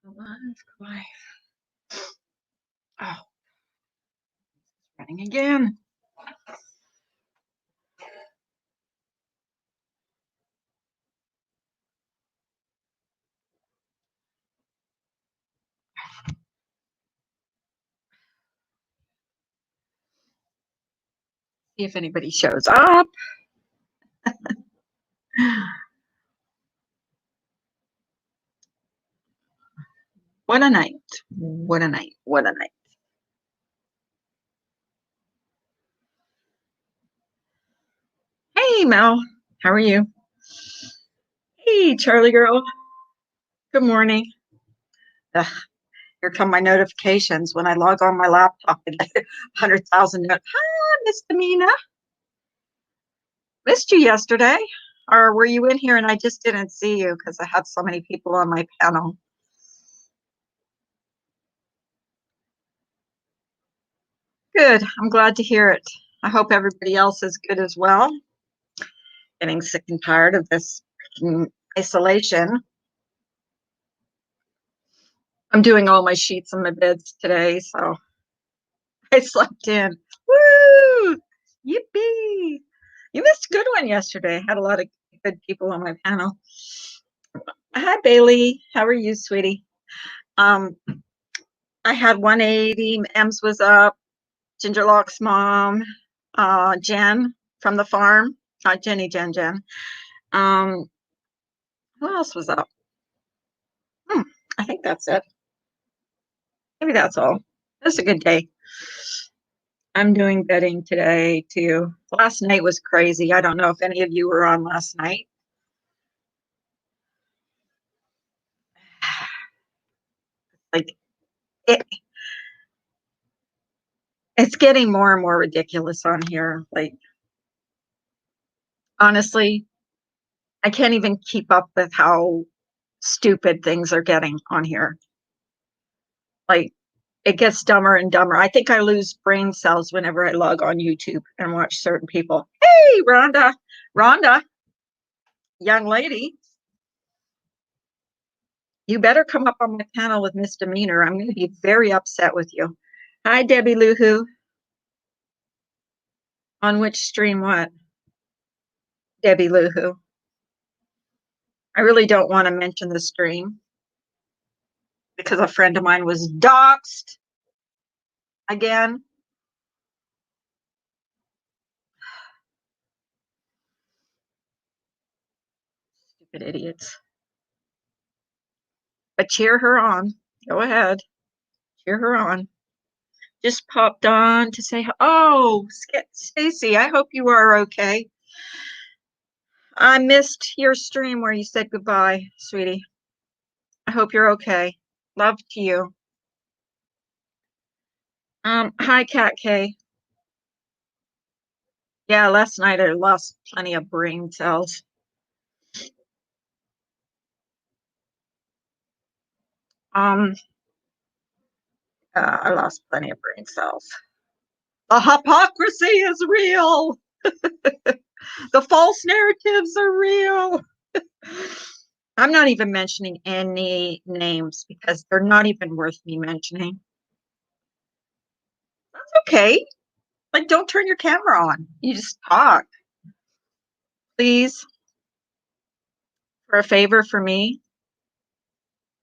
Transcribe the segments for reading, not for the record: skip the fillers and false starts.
Alive, quiet. Oh, running again. See if anybody shows up. What a night. What a night. What a night. Hey, Mel. How are you? Hey, Charlie girl. Good morning. Ugh, here come my notifications. When I log on my laptop, I get 100,000 notes. Hi, Miss Amina. Missed you yesterday. Or were you in here and I just didn't see you because I had so many people on my panel? Good. I'm glad to hear it. I hope everybody else is good as well. Getting sick and tired of this isolation. I'm doing all my sheets and my beds today, so I slept in. Woo! Yippee! You missed a good one yesterday. Had a lot of good people on my panel. Hi, Bailey. How are you, sweetie? Um, I had 180. Ems was up. Gingerlock's mom. Jen from the farm. Not Jenny, Jen. Um, who else was up? I think that's it. Maybe that's all. It was a good day. I'm doing bedding today too. Last night was crazy. I don't know if any of you were on last night. Like it, it's getting more and more ridiculous on here. Like honestly, I can't even keep up with how stupid things are getting on here. Like it gets dumber and dumber. I think I lose brain cells whenever I log on YouTube and watch certain people. Hey, Rhonda, young lady, you better come up on my panel with misdemeanor. I'm going to be very upset with you. Hi, Debbie Luhu. On which stream what? Debbie Luhu. I really don't want to mention the stream because a friend of mine was doxxed again. Stupid idiots. But cheer her on. Go ahead. Cheer her on. Just popped on to say, oh, Stacy, I hope you are okay. I missed your stream where you said goodbye, sweetie. I hope you're okay. Love to you. Hi, Cat K. Yeah, last night I lost plenty of brain cells. I lost plenty of brain cells. The hypocrisy is real. The false narratives are real. I'm not even mentioning any names because they're not even worth me mentioning. That's okay. Like, don't turn your camera on. You just talk. Please, for a favor for me.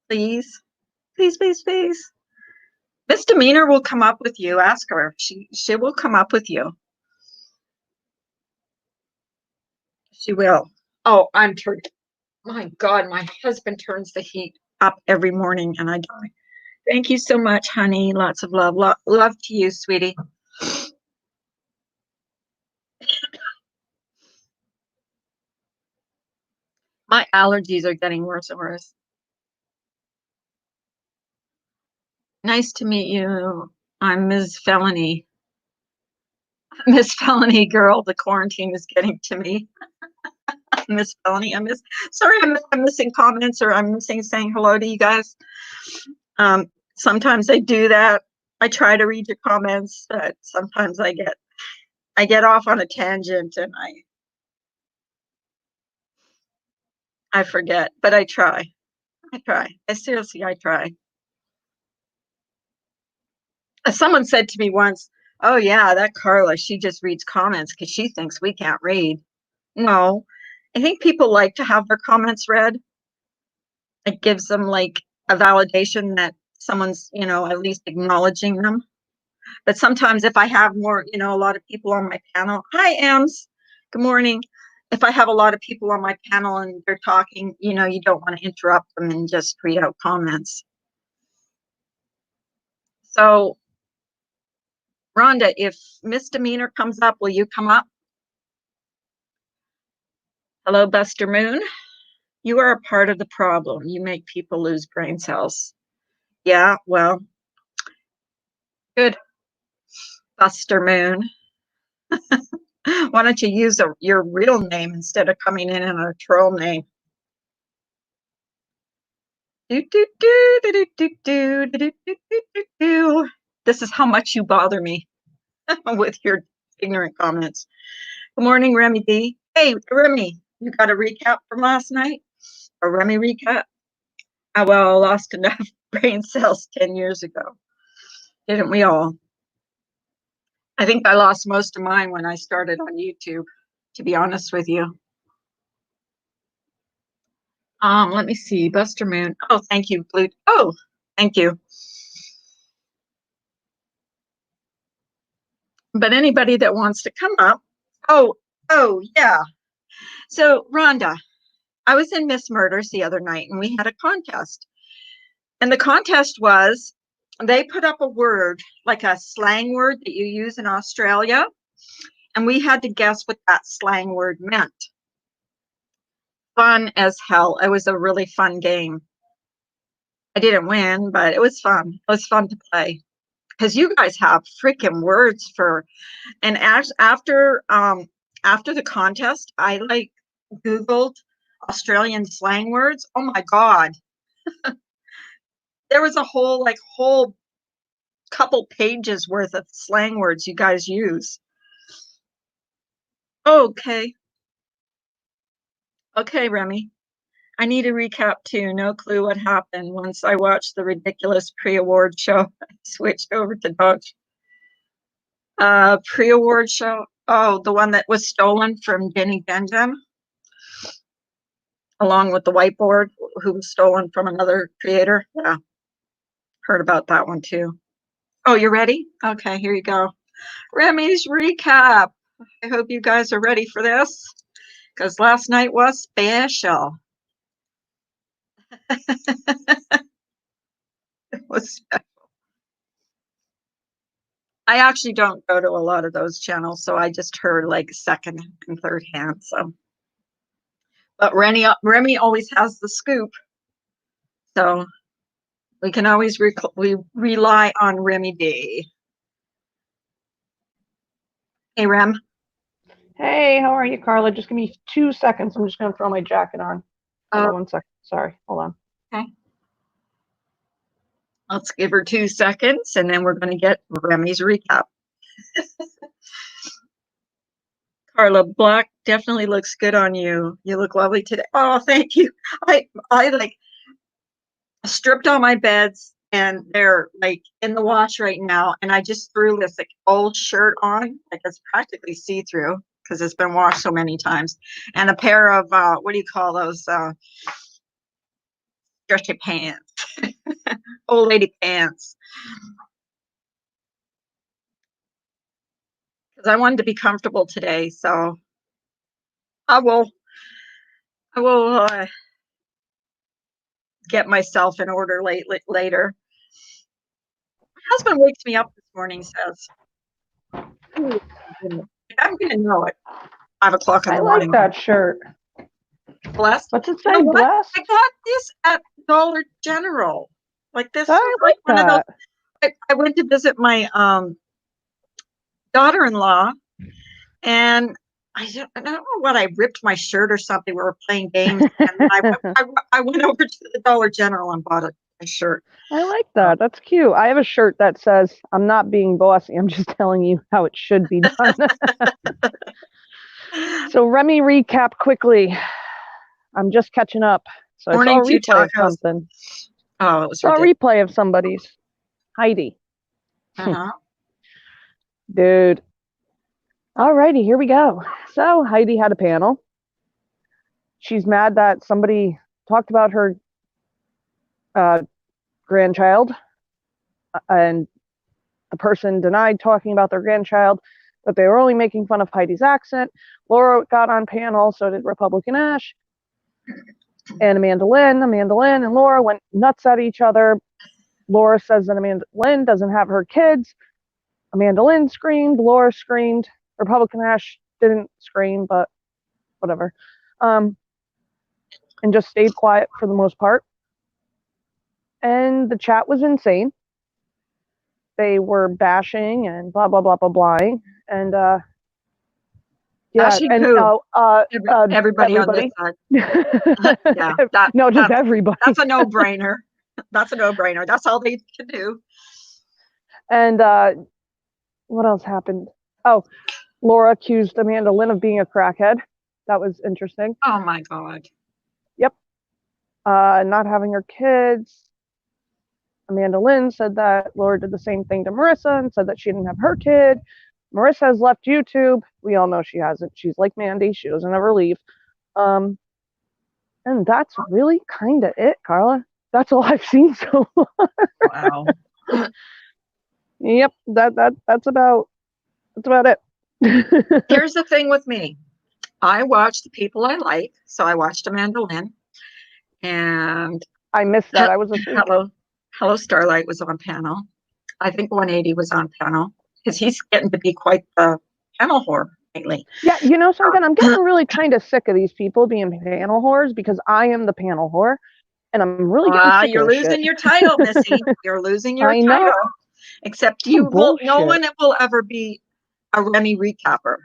Please, please, please, please. Misdemeanor will come up with you. Ask her. She will come up with you. She will. Oh, I'm turned. My God, my husband turns the heat up every morning and I die. Thank you so much, honey. Lots of love. Love to you, sweetie. My allergies are getting worse and worse. Nice to meet you. I'm Ms. Felony. Miss Felony girl, the quarantine is getting to me. Miss Felony, sorry, I'm missing comments or I'm missing saying hello to you guys. Sometimes I do that. I try to read your comments, but sometimes I get off on a tangent and I forget, but I try. I try. I try. Someone said to me once, "Oh yeah, that Carla, she just reads comments because she thinks we can't read." No, I think people like to have their comments read. It gives them like a validation that someone's, at least acknowledging them. But sometimes if I have more, a lot of people on my panel, hi, Ems, good morning. If I have a lot of people on my panel and they're talking, you don't want to interrupt them and just read out comments. So, Rhonda, if misdemeanor comes up, will you come up? Hello, Buster Moon. You are a part of the problem. You make people lose brain cells. Yeah, well, good, Buster Moon. Why don't you use your real name instead of coming in a troll name? This is how much you bother me with your ignorant comments. Good morning, Remy D. Hey, Remy, you got a recap from last night? A Remy recap? Oh, well, I lost enough brain cells 10 years ago. Didn't we all? I think I lost most of mine when I started on YouTube, to be honest with you. Let me see, Buster Moon. Oh, thank you, Blue. Oh, thank you. But anybody that wants to come up. Oh, yeah. So, Rhonda, I was in Miss Murders the other night and we had a contest. And the contest was they put up a word, like a slang word that you use in Australia. And we had to guess what that slang word meant. Fun as hell. It was a really fun game. I didn't win, but it was fun. It was fun to play because you guys have freaking words for. And after the contest, I like Googled Australian slang words. Oh my God, there was a whole couple pages worth of slang words you guys use. Okay, Remy. I need a recap too. No clue what happened. Once I watched the ridiculous pre-award show, I switched over to Dodge. Pre-award show. Oh, the one that was stolen from Jenny Benjamin, along with the whiteboard, who was stolen from another creator. Yeah, heard about that one too. Oh, you ready? Okay, here you go. Remy's recap. I hope you guys are ready for this because last night was special. It was special. I actually don't go to a lot of those channels, so I just heard like second and third hand. So, but Remy always has the scoop, so we can always we rely on Remy D. Hey, Rem. Hey, how are you, Carla? Just give me 2 seconds. I'm just going to throw my jacket on. Hold on 1 second. Sorry. Hold on. Okay. Let's give her 2 seconds, and then we're going to get Remy's recap. Carla, black definitely looks good on you. You look lovely today. Oh, thank you. I like stripped all my beds and they're like in the wash right now. And I just threw this like old shirt on, like it's practically see-through because it's been washed so many times. And a pair of what do you call those? Stretchy pants. Old lady pants. Because I wanted to be comfortable today, so I will get myself in order later. My husband wakes me up this morning, says, "Ooh, I'm gonna know it 5 o'clock in the morning." I like that shirt. Blessed. What's it You say? know what? Blessed? I got this at Dollar General. Like this I was like one of that. those. I went to visit my daughter-in-law, and I don't know what, I ripped my shirt or something. We were playing games, and I went over to the Dollar General and bought a shirt. I like that. That's cute. I have a shirt that says, "I'm not being bossy. I'm just telling you how it should be done." So Remy recap quickly. I'm just catching up. So I saw a Morning to replay of tacos. something. Oh, it was Saw a ridiculous. replay of somebody's. Heidi. Uh-huh. Dude. Alrighty, here we go. So Heidi had a panel. She's mad that somebody talked about her grandchild, and the person denied talking about their grandchild, but they were only making fun of Heidi's accent. Laura got on panel, so did Republican Ash, and Amanda Lynn. Amanda Lynn and Laura went nuts at each other. Laura says that Amanda Lynn doesn't have her kids. Amanda Lynn screamed. Laura screamed. Republican Ash didn't scream, but whatever. And just stayed quiet for the most part. And the chat was insane. They were bashing and blah, blah, blah, blah, blahing. And yeah, Bashing and who? Everybody on everybody. this side. Yeah, No, just everybody. That's a no-brainer. That's a no-brainer. That's all they can do. And what else happened? Oh, Laura accused Amanda Lynn of being a crackhead. That was interesting. Oh my God. Yep. Not having her kids. Amanda Lynn said that Laura did the same thing to Marissa and said that she didn't have her kid. Marissa has left YouTube. We all know she hasn't. She's like Mandy. She doesn't ever leave. And that's really kind of it, Carla. That's all I've seen so far. Wow. Yep, that's about it. Here's the thing with me. I watch the people I like. So I watched Amanda Lynn, and I missed that. I was asleep. Hello Starlight was on panel. I think 180 was on panel because he's getting to be quite the panel whore lately. Yeah, you know something? I'm getting really kind of sick of these people being panel whores because I am the panel whore, and I'm really getting sick You're of this losing shit. your title, Missy. You're losing your title. Except you will. No one will ever be a Remy recapper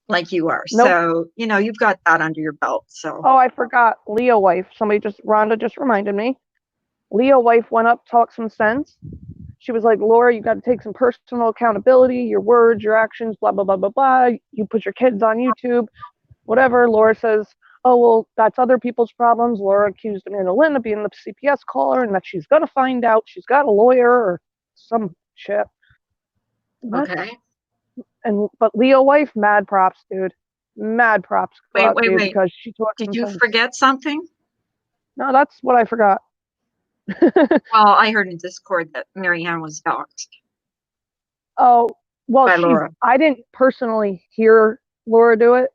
like you are. Nope. So you've got that under your belt. So. Oh, I forgot. Leo wife. Rhonda just reminded me. Leo wife went up, talked some sense. She was like, Laura, you got to take some personal accountability, your words, your actions, blah, blah, blah, blah, blah. You put your kids on YouTube, whatever. Laura says, oh, well, that's other people's problems. Laura accused Amanda Lynn of being the CPS caller and that she's going to find out. She's got a lawyer or some shit. Okay. But Leo wife, mad props, dude. Mad props. Wait. Because she talked. Did you forget something? No, that's what I forgot. Well, I heard in Discord that Marianne was doxxed. Oh, well, Laura. I didn't personally hear Laura do it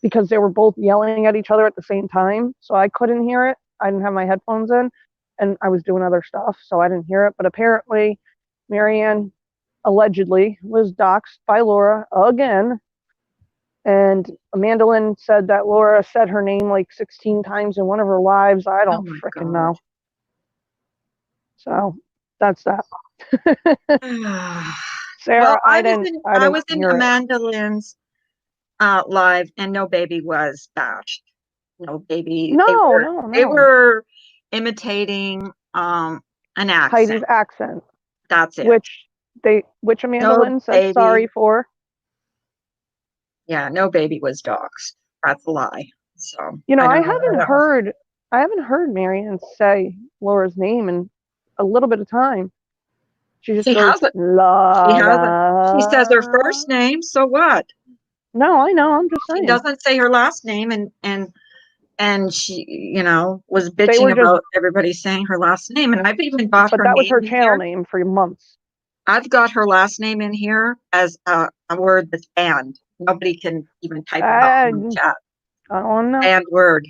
because they were both yelling at each other at the same time. So I couldn't hear it. I didn't have my headphones in and I was doing other stuff. So I didn't hear it. But apparently Marianne allegedly was doxxed by Laura again. And Amanda Lynn said that Laura said her name like 16 times in one of her lives. I don't freaking know. So that's that. Sarah, well, I was in Amanda Lynn's live, and no baby was bashed. No baby. No. They were imitating an accent. Heidi's accent. That's it. Which Amanda Lynn said sorry for. Yeah, no baby was doxxed. That's a lie. So I haven't heard Marianne say Laura's name in a little bit of time. She just goes, Laura. She says her first name, so what? No, I know. I'm just saying. She doesn't say her last name, and she, was bitching about everybody saying her last name. And I've even got her name. But that was her channel name for months. I've got her last name in here as a word that's banned. Nobody can even type it out in the chat. I don't know. Banned word.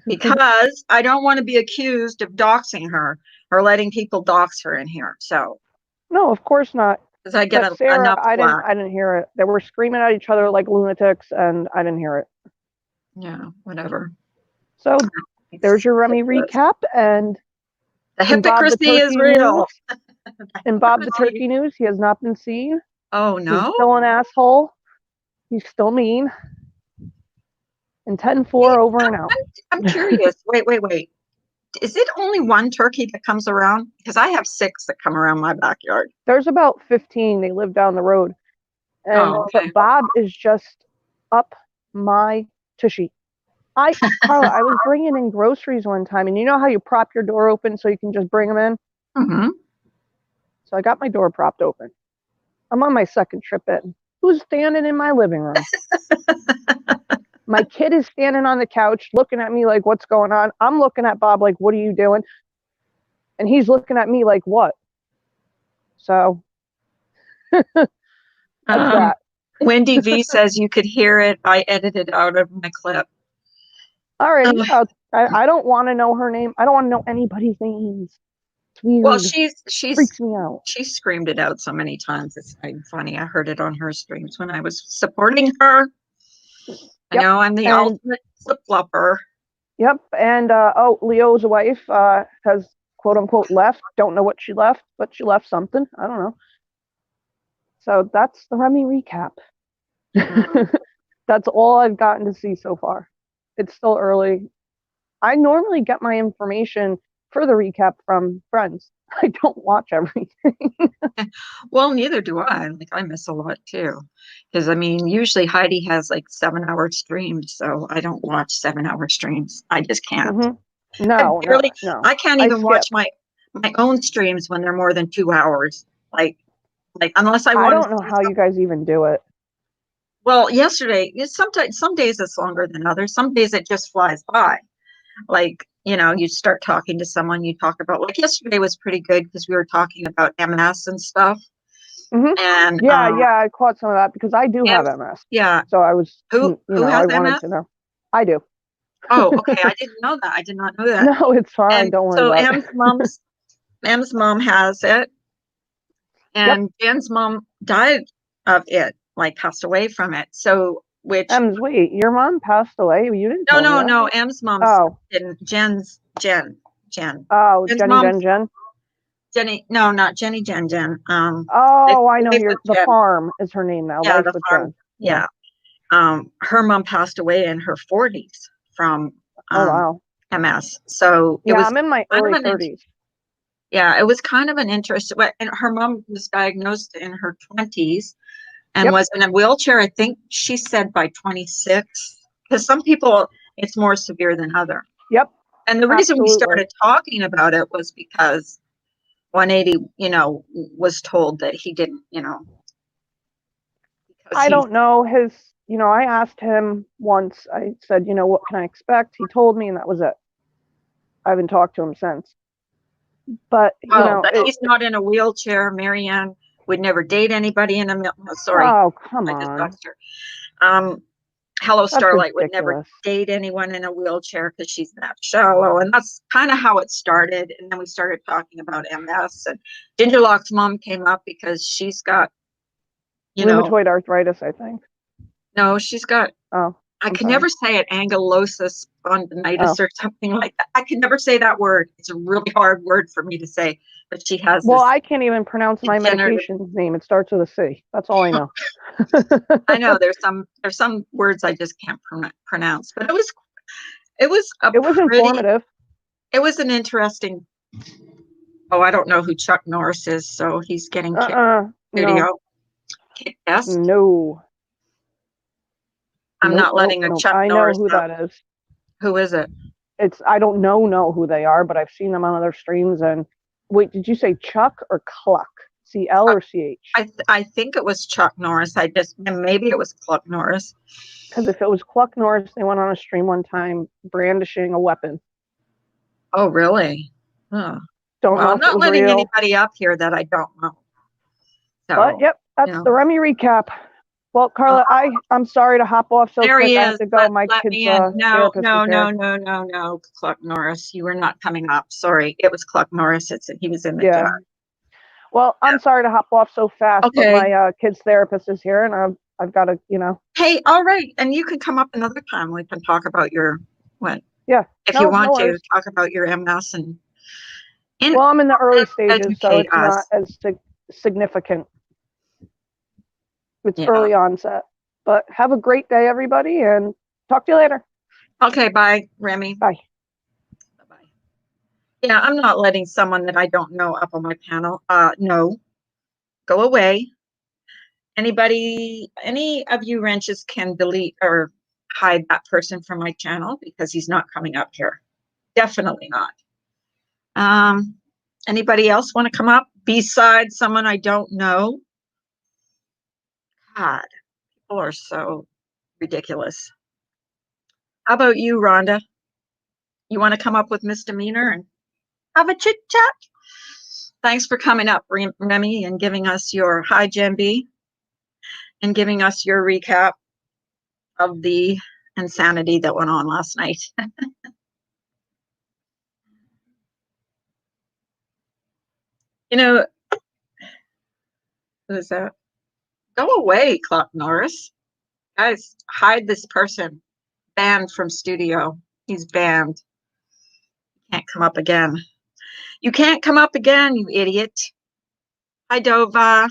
Because I don't want to be accused of doxing her or letting people dox her in here. So. No, of course not. Because I get Sarah, enough I didn't hear it. They were screaming at each other like lunatics, and I didn't hear it. Yeah, whatever. So there's your Remy recap, and the hypocrisy is real. In Bob the Turkey news, he has not been seen. Oh no! He's still an asshole. He's still mean. And 10-4 over and out. I'm curious. Wait. Is it only one turkey that comes around? Because I have 6 that come around my backyard. There's about 15. They live down the road. And, But Bob is just up my tushy. Carla, I was bringing in groceries one time, and you know how you prop your door open so you can just bring them in? Mm-hmm. So I got my door propped open. I'm on my second trip in. Who's standing in my living room? My kid is standing on the couch looking at me like, what's going on? I'm looking at Bob like, what are you doing? And he's looking at me like, what? So that's that. Wendy V says you could hear it. I edited out of my clip. Alrighty. I don't want to know her name. I don't want to know anybody's names. It's weird. Well, she's freaks me out. she screamed it out so many times. It's kind of funny. I heard it on her streams when I was supporting her. I know I'm the ultimate flip flopper. Yep. And Leo's wife has quote unquote left. Don't know what she left, but she left something. I don't know. So that's the Remy recap. That's all I've gotten to see so far. It's still early. I normally get my information for the recap from friends. I don't watch everything. Well, neither do I. Like, I miss a lot too. Because, I mean, usually Heidi has like 7 hour streams. So I don't watch 7 hour streams. I just can't. No, I can't even watch my own streams when they're more than 2 hours. Like unless I want. I don't know how you guys even do it. Well, yesterday, sometimes some days it's longer than others. Some days it just flies by. Like, you start talking to someone, you talk about, like, yesterday was pretty good because we were talking about MS and stuff. Mm-hmm. And yeah, I caught some of that because I do have MS. Yeah. So I was, who has I wanted MS? to know. I do. Oh, okay. I didn't know that. I did not know that. No, it's fine. And don't worry about it. Em's mom has it. And Jen's mom died of it, like passed away from it. So, Em's, wait, your mom passed away? You didn't tell me that. No, Em's mom didn't. Jen. Oh, Jen's Jen? Jenny, no, not Jenny Jen. Oh, I know the farm is her name now. Yeah, Life the with farm. Jen. Yeah. Her mom passed away in her 40s from wow. MS. So I'm in my early 30s. Yeah, it was kind of an interest. And her mom was diagnosed in her 20s and was in a wheelchair, I think she said by 26. Because some people, it's more severe than other. Yep. And the reason we started talking about it was because 180, was told that he didn't, I don't know I asked him once, I said, what can I expect? He told me and that was it. I haven't talked to him since. But, he's not in a wheelchair. Marianne would never date anybody in a sorry. Oh, come on. Hello Starlight would never date anyone in a wheelchair because she's that shallow. And that's kind of how it started. And then we started talking about MS, and Ginger Lock's mom came up because she's got rheumatoid arthritis, I think. No, she's got I can never say it, ankylosis spondylitis or something like that. I can never say that word. It's a really hard word for me to say, but she has I can't even pronounce my medication's name. It starts with a C. That's all I know. I know there's some words I just can't pronounce, but it was informative. It was an interesting. Oh, I don't know who Chuck Norris is, so he's getting kicked video. Yes. No. I'm not letting a Chuck Norris. I know who that is. Who is it? I don't know who they are, but I've seen them on other streams. And wait, did you say Chuck or Cluck? CL or CH? I think it was Chuck Norris. Maybe it was Cluck Norris. Because if it was Cluck Norris, they went on a stream one time brandishing a weapon. Oh, really? Huh. Don't know. I'm not letting anybody up here that I don't know. So, but that's the Remy recap. Well, Carla, I'm sorry to hop off so quick. I have to go. My kids. No, Cluck Norris, you were not coming up. Sorry, it was Cluck Norris. He was in the chat. Well, I'm sorry to hop off so fast, but my kid's therapist is here, and I've got to, Hey, all right, and you can come up another time. We can talk about your if you want to talk about your MS and. Well, I'm in the early stages, so it's not as significant. It's early onset. But have a great day, everybody, and talk to you later. Okay, bye, Remy. Bye. Bye-bye. Yeah, I'm not letting someone that I don't know up on my panel. No. Go away. Any of you wrenches can delete or hide that person from my channel because he's not coming up here. Definitely not. Anybody else want to come up besides someone I don't know? God, people are so ridiculous. How about you, Rhonda? You want to come up with misdemeanor and have a chit chat? Thanks for coming up, Remy, and giving us your hi, Jen B, and giving us your recap of the insanity that went on last night. You know, who is that? Go away, Clark Norris. Guys, hide this person. Banned from studio. He's banned. Can't come up again. You can't come up again, you idiot. Hi, Dova.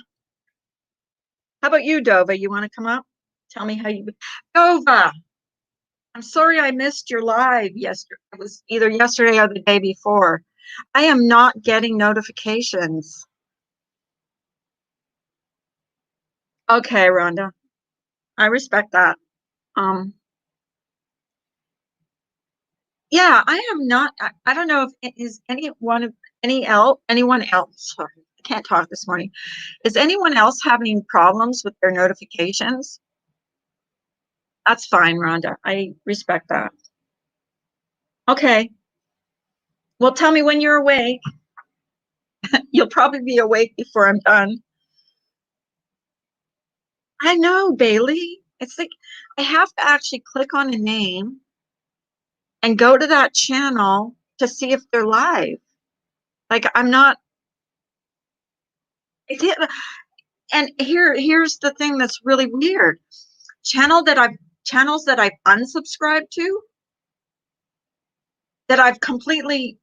How about you, Dova? You want to come up? Tell me how you... Dova! I'm sorry I missed your live yesterday. It was either yesterday or the day before. I am not getting notifications. Okay, Rhonda. I respect that. Yeah, I am not. I don't know if it is anyone else. Sorry, I can't talk this morning. Is anyone else having problems with their notifications? That's fine, Rhonda. I respect that. Okay. Well, tell me when you're awake. You'll probably be awake before I'm done. I know, Bailey. It's like I have to actually click on a name and go to that channel to see if they're live. Like I'm not. And here's the thing that's really weird. Channels that I've unsubscribed to, that I've completely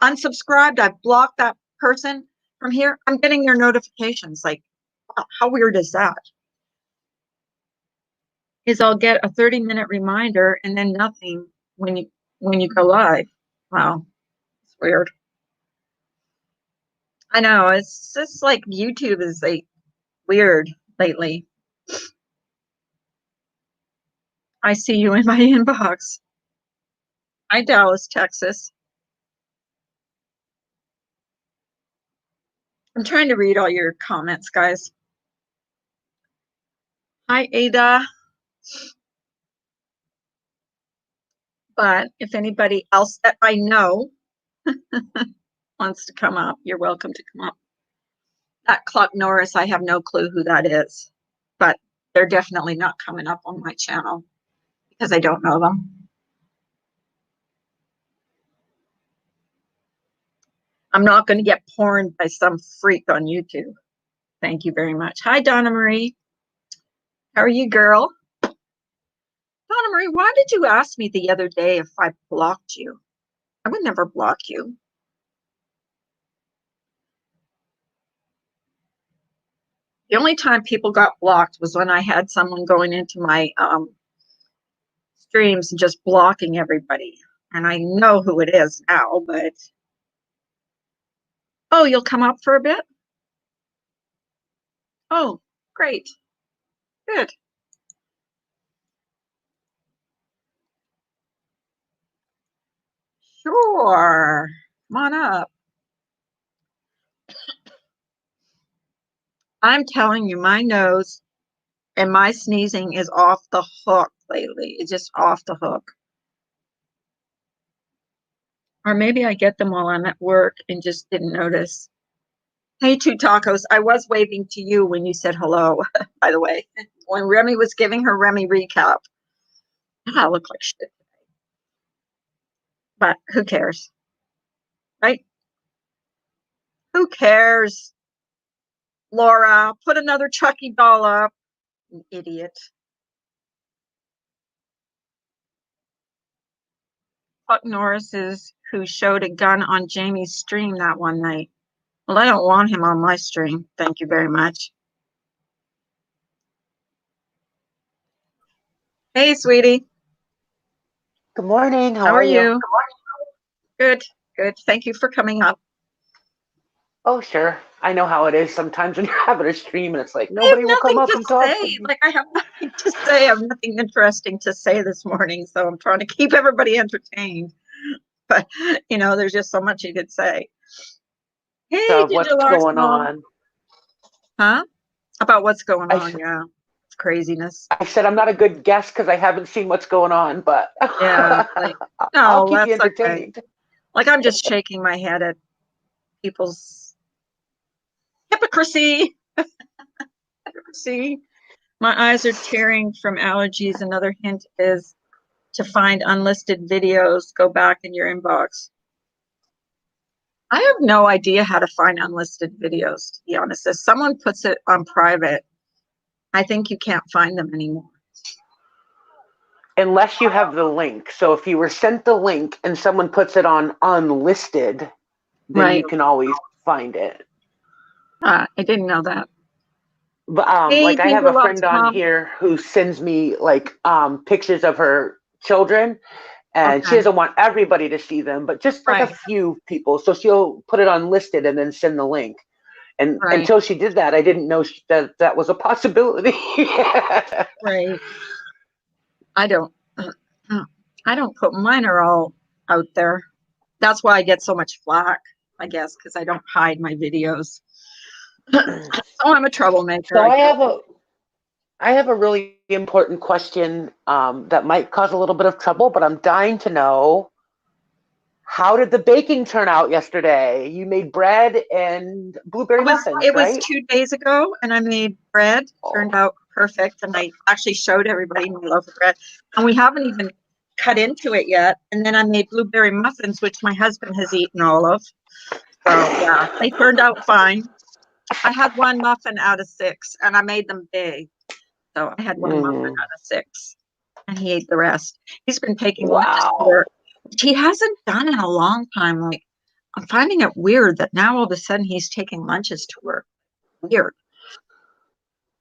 unsubscribed, I've blocked that person from here. I'm getting their notifications. Like, wow, how weird is that? Is I'll get a 30-minute reminder and then nothing when you go live. Wow, it's weird. I know, it's just like YouTube is like weird lately. I see you in my inbox. Hi, Dallas, Texas. I'm trying to read all your comments, guys. Hi, Ada. But if anybody else that I know wants to come up, you're welcome to come up. That Clark Norris, I have no clue who that is, but they're definitely not coming up on my channel because I don't know them. I'm not going to get porned by some freak on YouTube. Thank you very much. Hi, Donna Marie. How are you, girl? Donna Marie, why did you ask me the other day if I blocked you? I would never block you. The only time people got blocked was when I had someone going into my streams and just blocking everybody. And I know who it is now, but... Oh, you'll come up for a bit? Oh, great. Good. Sure. Come on up. I'm telling you, my nose and my sneezing is off the hook lately. It's just off the hook. Or maybe I get them while I'm at work and just didn't notice. Hey, Two Tacos, I was waving to you when you said hello, by the way. When Remy was giving her Remy recap. I look like shit. But who cares? Right? Who cares? Laura, put another Chucky doll up. You idiot. Chuck Norris is who showed a gun on Jamie's stream that one night. Well, I don't want him on my stream. Thank you very much. Hey, sweetie. Good morning. How are you? Good. Good. Thank you for coming up. Oh, sure. I know how it is sometimes when you're having a stream and it's like I have nobody will come nothing up to and talk. say. Like I have Just say I have nothing interesting to say this morning, so I'm trying to keep everybody entertained. But there's just so much you could say. Hey, So did what's you lost going mom? on? Huh? About what's going I, on? s- Yeah, it's craziness. I said I'm not a good guest because I haven't seen what's going on, but Yeah, like I'll no, keep you that's okay. entertained. Like I'm just shaking my head at people's hypocrisy. Hypocrisy. My eyes are tearing from allergies. Another hint is to find unlisted videos. Go back in your inbox. I have no idea how to find unlisted videos, to be honest. If someone puts it on private, I think you can't find them anymore. Unless you have the link. So if you were sent the link and someone puts it on unlisted, then Right. you can always find it. I didn't know that. But Hey, like I have a Lots friend on Mom. here who sends me like pictures of her children, and she Okay. doesn't want everybody to see them, but just like a Right. few people. So she'll put it on listed and then send the link. And Right. until she did that, I didn't know that was a possibility. Right. I don't. I don't put mine are all out there. That's why I get so much flack, I guess, because I don't hide my videos. So I'm a troublemaker, So I guess. I have a really important question that might cause a little bit of trouble, but I'm dying to know, how did the baking turn out yesterday? You made bread and blueberry muffins, It was right? 2 days ago, and I made bread. Oh, Turned out perfect, and I actually showed everybody my loaf of bread. And we haven't even cut into it yet. And then I made blueberry muffins, which my husband has eaten all of. So yeah, they turned out fine. I had one muffin out of 6, and I made them big. So I had one muffin mm, out of 6, and he ate the rest. He's been taking lunches to wow. work, which he hasn't done in a long time. Like, I'm finding it weird that now all of a sudden he's taking lunches to work. Weird.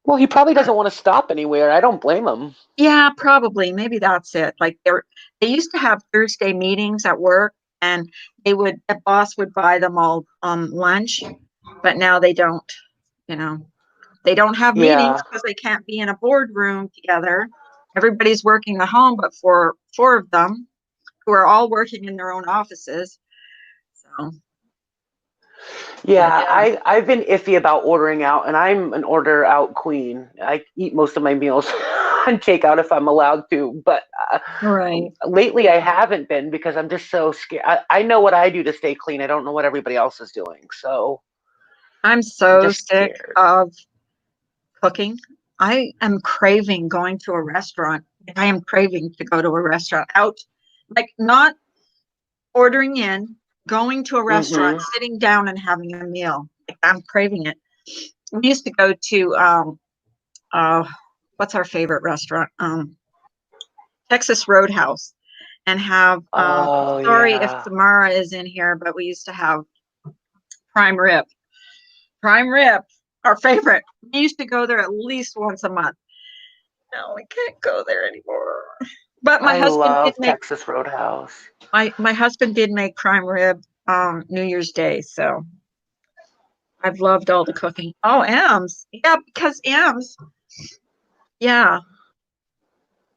Well, he probably doesn't want to stop anywhere. I don't blame him. Yeah, probably. Maybe that's it. Like they used to have Thursday meetings at work, and the boss would buy them all lunch, but now they don't, you know. They don't have meetings Yeah. because they can't be in a boardroom together. Everybody's working at home, but for four of them who are all working in their own offices. So, but Yeah, yeah, I've been iffy about ordering out, and I'm an order out queen. I eat most of my meals on takeout if I'm allowed to, but right. lately I haven't been because I'm just so scared. I know what I do to stay clean. I don't know what everybody else is doing, so I'm I'm so just sick scared. of cooking. I am craving going to a restaurant. I am craving to go to a restaurant out, like not ordering in, going to a restaurant, Hmm. sitting down and having a meal. Like, I'm craving it. We used to go to uh what's our favorite restaurant? Texas Roadhouse, and have Oh sorry if yeah. Samara is in here, but we used to have prime rib. Prime rib, our favorite. We used to go there at least once a month. No, we can't go there anymore. But I love Texas Roadhouse. my husband did make prime rib New Year's Day, so I've loved all the cooking. Oh, Ems. Yeah, because Ems, yeah,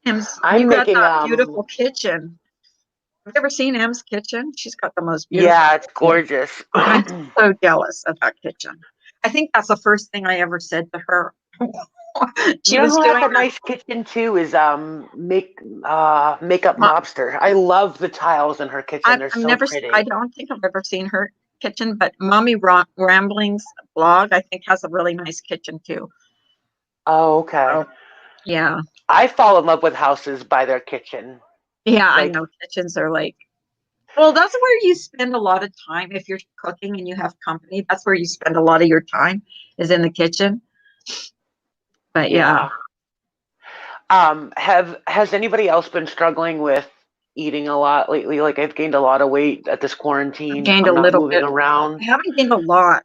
Ems, you I'm got making that beautiful kitchen. Have you ever seen Em's kitchen? She's got the most beautiful yeah, it's kitchen. gorgeous. I'm so jealous of that kitchen. I think that's the first thing I ever said to her. She You know was who has doing a that. nice kitchen too is Makeup My, Mobster. I love the tiles in her kitchen. They're I've so never, I pretty. don't think I've ever seen her kitchen, but Mommy Ramblings blog, I think, has a really nice kitchen too. Oh, okay. So, yeah. I fall in love with houses by their kitchen. Yeah, I Like, know kitchens are like, well, that's where you spend a lot of time. If you're cooking and you have company, that's where you spend a lot of your time is in the kitchen. But yeah, yeah. Has anybody else been struggling with eating a lot lately? Like I've gained a lot of weight at this I've quarantine gained a from not little moving bit. around. I haven't gained a lot,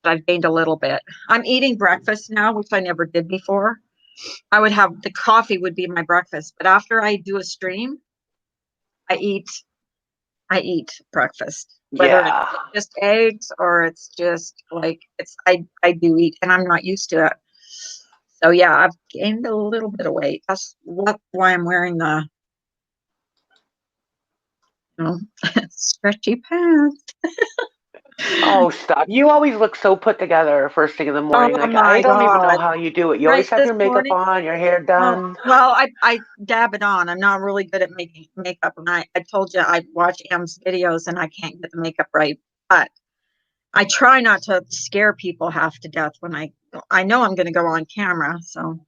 but I've gained a little bit. I'm eating breakfast now, which I never did before. I would have the coffee would be my breakfast, but after I do a stream, I eat I eat breakfast, whether it's Yeah. just eggs or it's just like I do eat, and I'm not used to it. So yeah, I've gained a little bit of weight. That's why I'm wearing the stretchy pants. Oh, stop. You always look so put together first thing in the morning. Oh Like, I my don't even know God. how you do it. You Right always have this your makeup morning. on, your hair Oh, done. well, I dab it on. I'm not really good at making makeup. And I told you I watch M's videos and I can't get the makeup right. But I try not to scare people half to death when I know I'm going to go on camera. So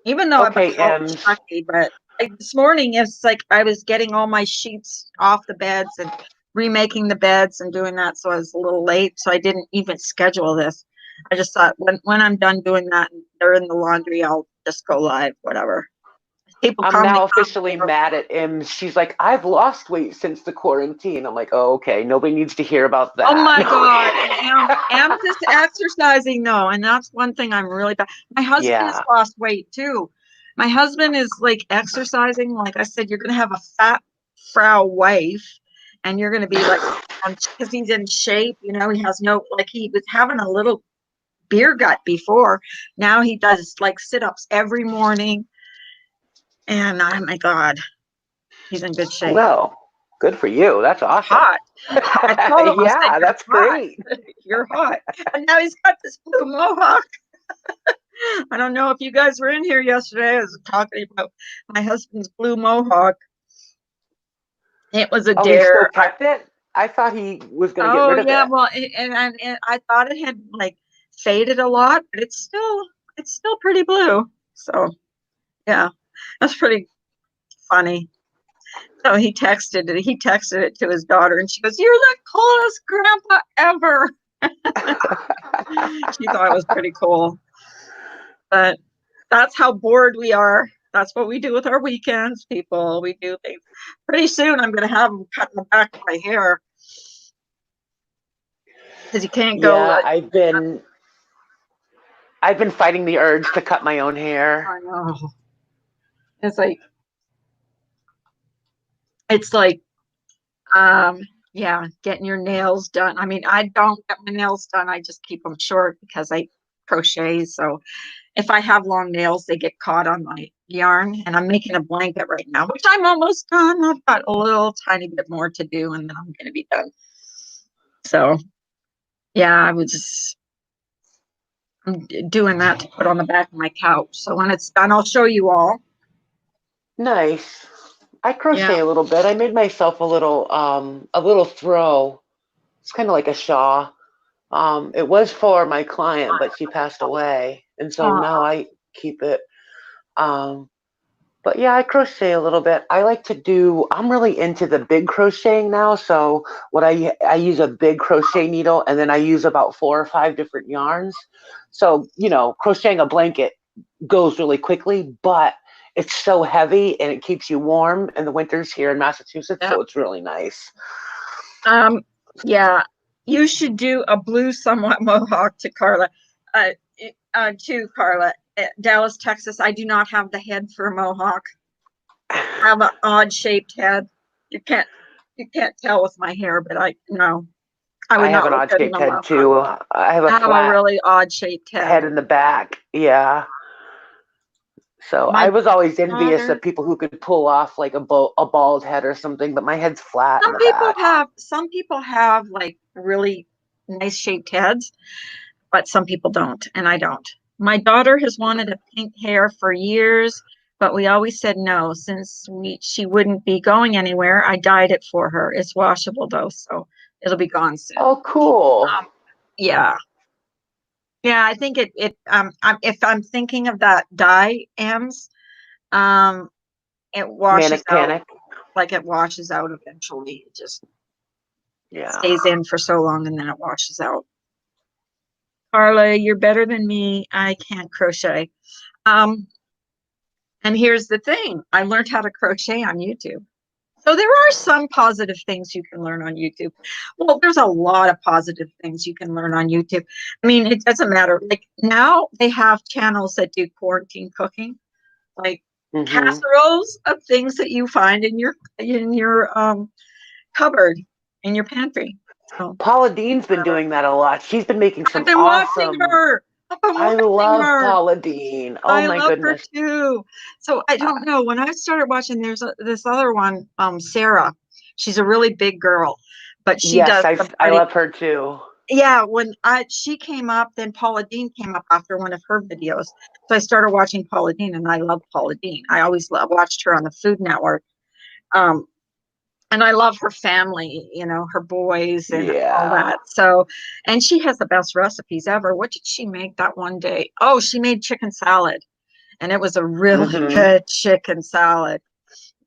even though I'm a Okay, couch Ems. junkie, but this morning it's like I was getting all my sheets off the beds and remaking the beds and doing that. So I was a little late. So I didn't even schedule this. I just thought when I'm done doing that and they're in the laundry, I'll just go live, whatever. People I'm call me now officially mad at Ems. She's like, I've lost weight since the quarantine. I'm like, oh, okay. Nobody needs to hear about oh that. my God. And Am's is exercising though. And that's one thing I'm really bad. My husband has Yeah. lost weight too. My husband is like exercising. Like I said, you're going to have a fat frau wife and you're going to be like, because he's in shape, he has like he was having a little beer gut before. Now he does like sit-ups every morning. And oh my God, he's in good shape. Well, good for you. That's awesome. Hot. I told him, I said, Yeah, you're that's hot. great. You're hot. And now he's got this blue mohawk. I don't know if you guys were in here yesterday. I was talking about my husband's blue mohawk. It was a Oh, he still dare. kept it? I thought he was going to get Oh rid of yeah, it. well, and I thought it had like faded a lot, but it's still pretty blue. So yeah, that's pretty funny. So he texted it to his daughter, and she goes, "You're the coolest grandpa ever." She thought it was pretty cool. But that's how bored we are. That's what we do with our weekends, people. We do things. Pretty soon, I'm going to have them cut in the back of my hair because you can't go. Yeah, I've been fighting the urge to cut my own hair. I know. It's like it's like yeah, getting your nails done. I mean, I don't get my nails done. I just keep them short because I crochet. So if I have long nails, they get caught on my yarn. And I'm making a blanket right now, which I'm almost done. I've got a little tiny bit more to do, and then I'm going to be done. So yeah, I'm doing that to put on the back of my couch. So when it's done, I'll show you all. Nice. I Yeah. crochet a little bit. I made myself a little throw. It's kind of like a shawl. It was for my client, but she passed away, and so now Oh, I keep it. Um, but yeah, I crochet a little bit. I like to do. I'm really into the big crocheting now. So what I use a big crochet needle, and then I use about 4 or 5 different yarns. So crocheting a blanket goes really quickly, but it's so heavy and it keeps you warm in the winters here in Massachusetts. yeah. So it's really nice. Um, yeah. You should do a blue somewhat mohawk to Carla. Uh, to Carla. Dallas, Texas. I do not have the head for a mohawk. I have an odd shaped head. You can't you can't tell with my hair, but I no. I I would have not an look odd good in shaped a head mohawk. too. I have a I have a flat really odd shaped head. head in the back. Yeah. So I My was always envious daughter, of people who could pull off like a bald head or something, but my head's flat in the back. some people have like really nice shaped heads, but some people don't, and I don't. My daughter has wanted a pink hair for years, but we always said no since she wouldn't be going anywhere. I dyed it for her. It's washable though, so it'll be gone soon. Oh, cool. Yeah. Yeah, I think if I'm thinking of that dye M's, um it washes Manic out, panic. like it washes out eventually. It just Yeah. stays in for so long and then it washes out. Carla, you're better than me. I can't crochet. Um, and here's the thing. I learned how to crochet on YouTube. So there are some positive things you can learn on YouTube. Well, there's a lot of positive things you can learn on YouTube. I mean, it doesn't matter. Like now they have channels that do quarantine cooking, like Hmm. casseroles of things that you find in your cupboard, in your pantry. So Paula Dean's been doing that a lot. She's been making I've some been watching awesome. her. I'm I watching love her. Paula Dean. Oh I my love her goodness. too. So I don't know. When I started watching, this other one, Sarah. She's a really big girl, but she Yes, does I the I Friday. love her too. Yeah, when she came up, then Paula Dean came up after one of her videos. So I started watching Paula Dean, and I love Paula Dean. I always watched her on the Food Network. Um, and I love her family, her boys and all Yeah. that. So, and she has the best recipes ever. What did she make that one day? Oh, she made chicken salad, and it was a really Hmm. good chicken salad.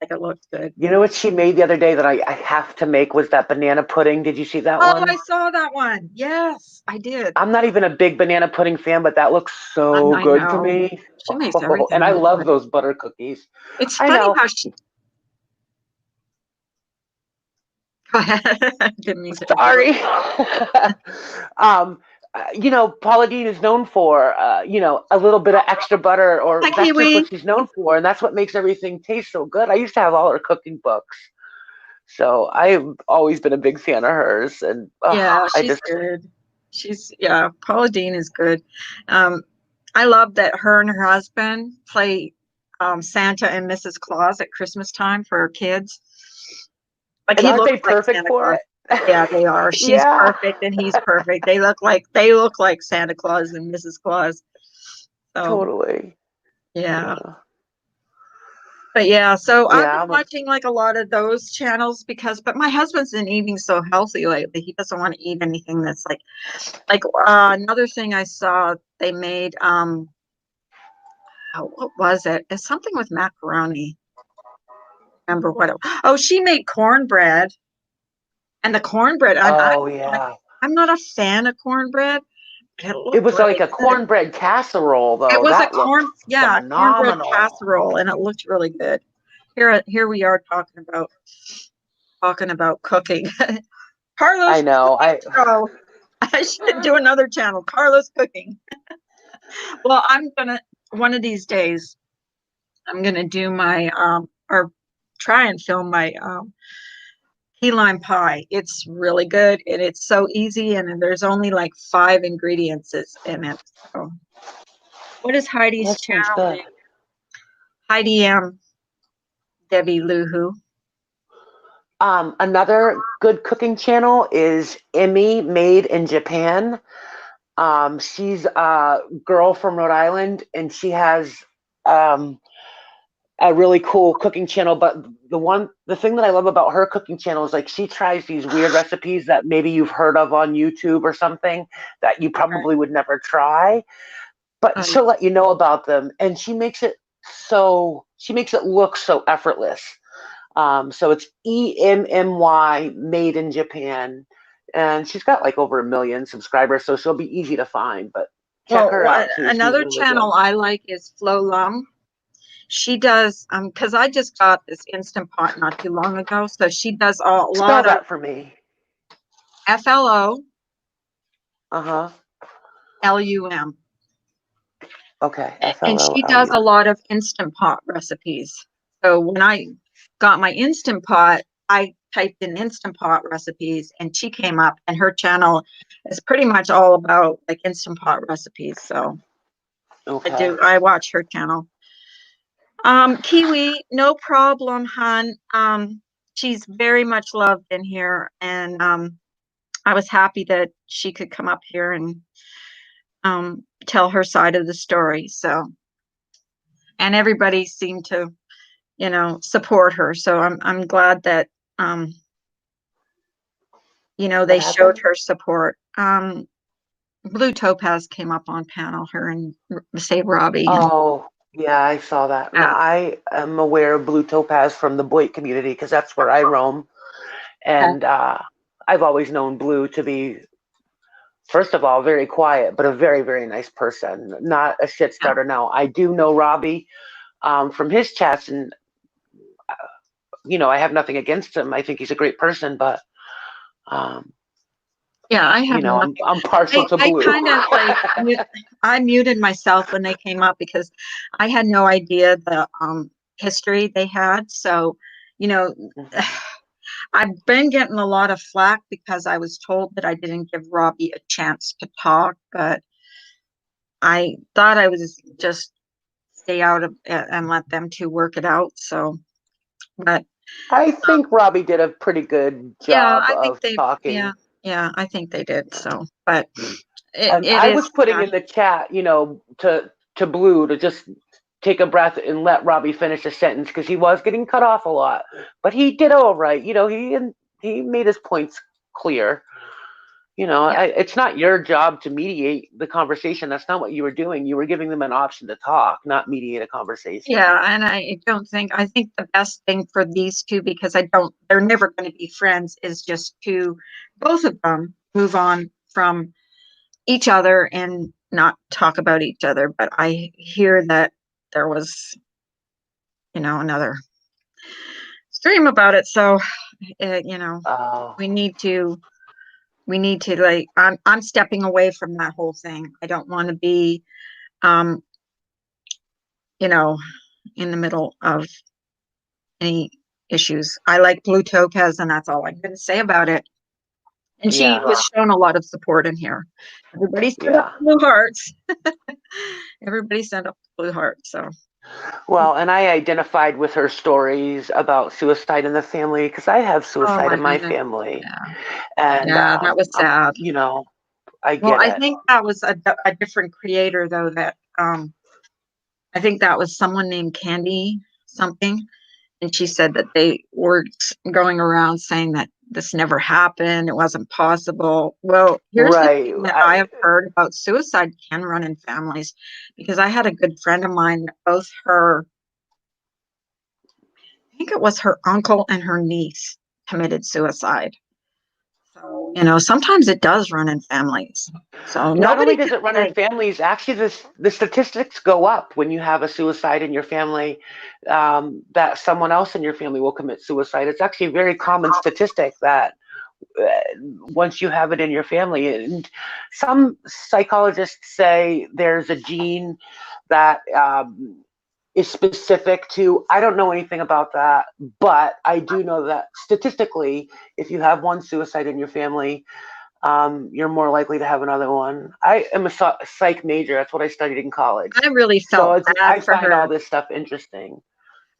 Like it looked good. You know what she made the other day that I have to make was that banana pudding. Did you see that Oh, I one? saw that one. Yes, I did. I'm not even a big banana pudding fan, but that looks so I good to know. me. She makes And everything I look love good. those butter cookies. It's I funny know. how she. Go ahead. I didn't mean to interrupt. Sorry. um, Paula Deen is known for, a little bit of extra butter, or Hi, that's just what Kiwi. she's known for, and that's what makes everything taste so good. I used to have all her cooking books, so I've always been a big fan of hers, and Yeah, I she's just, good. Yeah, Paula Dean is good. Um, I love that her and her husband play Santa and Mrs. Claus at Christmas time for her kids. Like and he aren't looks they like perfect Santa for Claus. it? Yeah, they are. She's Yeah, perfect and he's perfect. They look like Santa Claus and Mrs. Claus. So totally. yeah. Yeah, But yeah, so I've been yeah. watching like a lot of those channels but my husband's been eating so healthy lately. He doesn't want to eat anything that's like another thing I saw they made oh, what was it? It's something with macaroni. Remember what oh, she made cornbread, and the cornbread Oh yeah. I'm not a fan of cornbread, but it It looked was like really a good. cornbread casserole, It though. was a That looked cornbread phenomenal. casserole, and it looked really good. Here we are talking about cooking. I Carlos know. cooking show. I should do another channel, Carlos cooking. Well, one of these days I'm gonna do my or try and film my key lime pie. It's really good and it's so easy, and there's only like 5 ingredients in it. So what is Heidi's That sounds channel good. name? Heidi Debbie Lou Who. Another good cooking channel is Emmy Made in Japan. She's a girl from Rhode Island, and she has um, a really cool cooking channel. But the thing that I love about her cooking channel is like she tries these weird recipes that maybe you've heard of on YouTube or something that you Okay. probably would never try, but Oh, she'll let you know about them, and she makes it look so effortless. So it's EMMY Made in Japan, and she's got like over 1 million subscribers, so she'll be easy to find. But check her out too; she's another really channel good. I like is Flo Lum. She does because I just got this Instant Pot not too long ago, so she does a Spell lot of that for me. FLOLUM. Uh-huh. Okay. And she does a FLOLU. lot of Instant Pot recipes. So when I got my Instant Pot, I typed in Instant Pot recipes and she came up, and her channel is pretty much all about like Instant Pot recipes. So Okay. I watch her channel. Kiwi, no problem, hon. She's very much loved in here, and I was happy that she could come up here and tell her side of the story. So, and everybody seemed to, support her. So I'm glad that um, What they showed happened? her support. Blue Topaz came up on panel, her and say Robbie, and Oh, yeah, I saw that. And yeah, I am aware of Blue Topaz from the Boyd community because that's where I roam. okay. And I've always known Blue to be, first of all, very quiet, but a very, very nice person, not a shit Yeah. starter. Now, I do know Robbie from his chats, and, I have nothing against him. I think he's a great person, but, um, Yeah, I have nothing. I'm partial to I Blue. kind of like I muted myself when they came up because I had no idea the history they had. So, you know, I've been getting a lot of flack because I was told that I didn't give Robbie a chance to talk, but I thought I was just stay out of it and let them two work it out. So, but I think Robbie did a pretty good yeah, job I think of they, yeah, talking. yeah, I think they did. So, but And it I is was putting sad. in the chat, to Blue to just take a breath and let Robbie finish a sentence because he was getting cut off a lot, but he did all right. He made his points clear. Yeah. It's not your job to mediate the conversation. That's not what you were doing. You were giving them an option to talk, not mediate a conversation. Yeah, and I think the best thing for these two, because they're never going to be friends, is just to both of them move on from each other and not talk about each other. But I hear that there was, another stream about it. So, Oh, we need to, like, I'm stepping away from that whole thing. I don't want to be, um, you know, in the middle of any issues. I like Blue Topaz, and that's all I'm going to say about it. And she yeah, was shown a lot of support in here. Everybody sent up yeah. blue hearts. Everybody sent up blue hearts. So, Well, and I identified with her stories about suicide in the family because I have oh suicide my in my goodness. family, Yeah. and Yeah, that was sad. I Well, get I it. think that was a different creator, though, that I think that was someone named Candy something. And she said that they were going around saying that this never happened. It wasn't possible. Well, here's the Right. thing that I have heard about suicide can run in families, because I had a good friend of mine that I think it was her uncle and her niece committed suicide. So, sometimes it does run in families. So Not only nobody does can it run in say, families, actually, the statistics go up when you have a suicide in your family, that someone else in your family will commit suicide. It's actually a very common statistic that uh, once you have it in your family, and some psychologists say there's a gene that is specific to, I don't know anything about that, but I do know that statistically, if you have one suicide in your family, you're more likely to have another one. I am a psych major. That's what I studied in college. I really So felt I bad for find all her. this stuff interesting.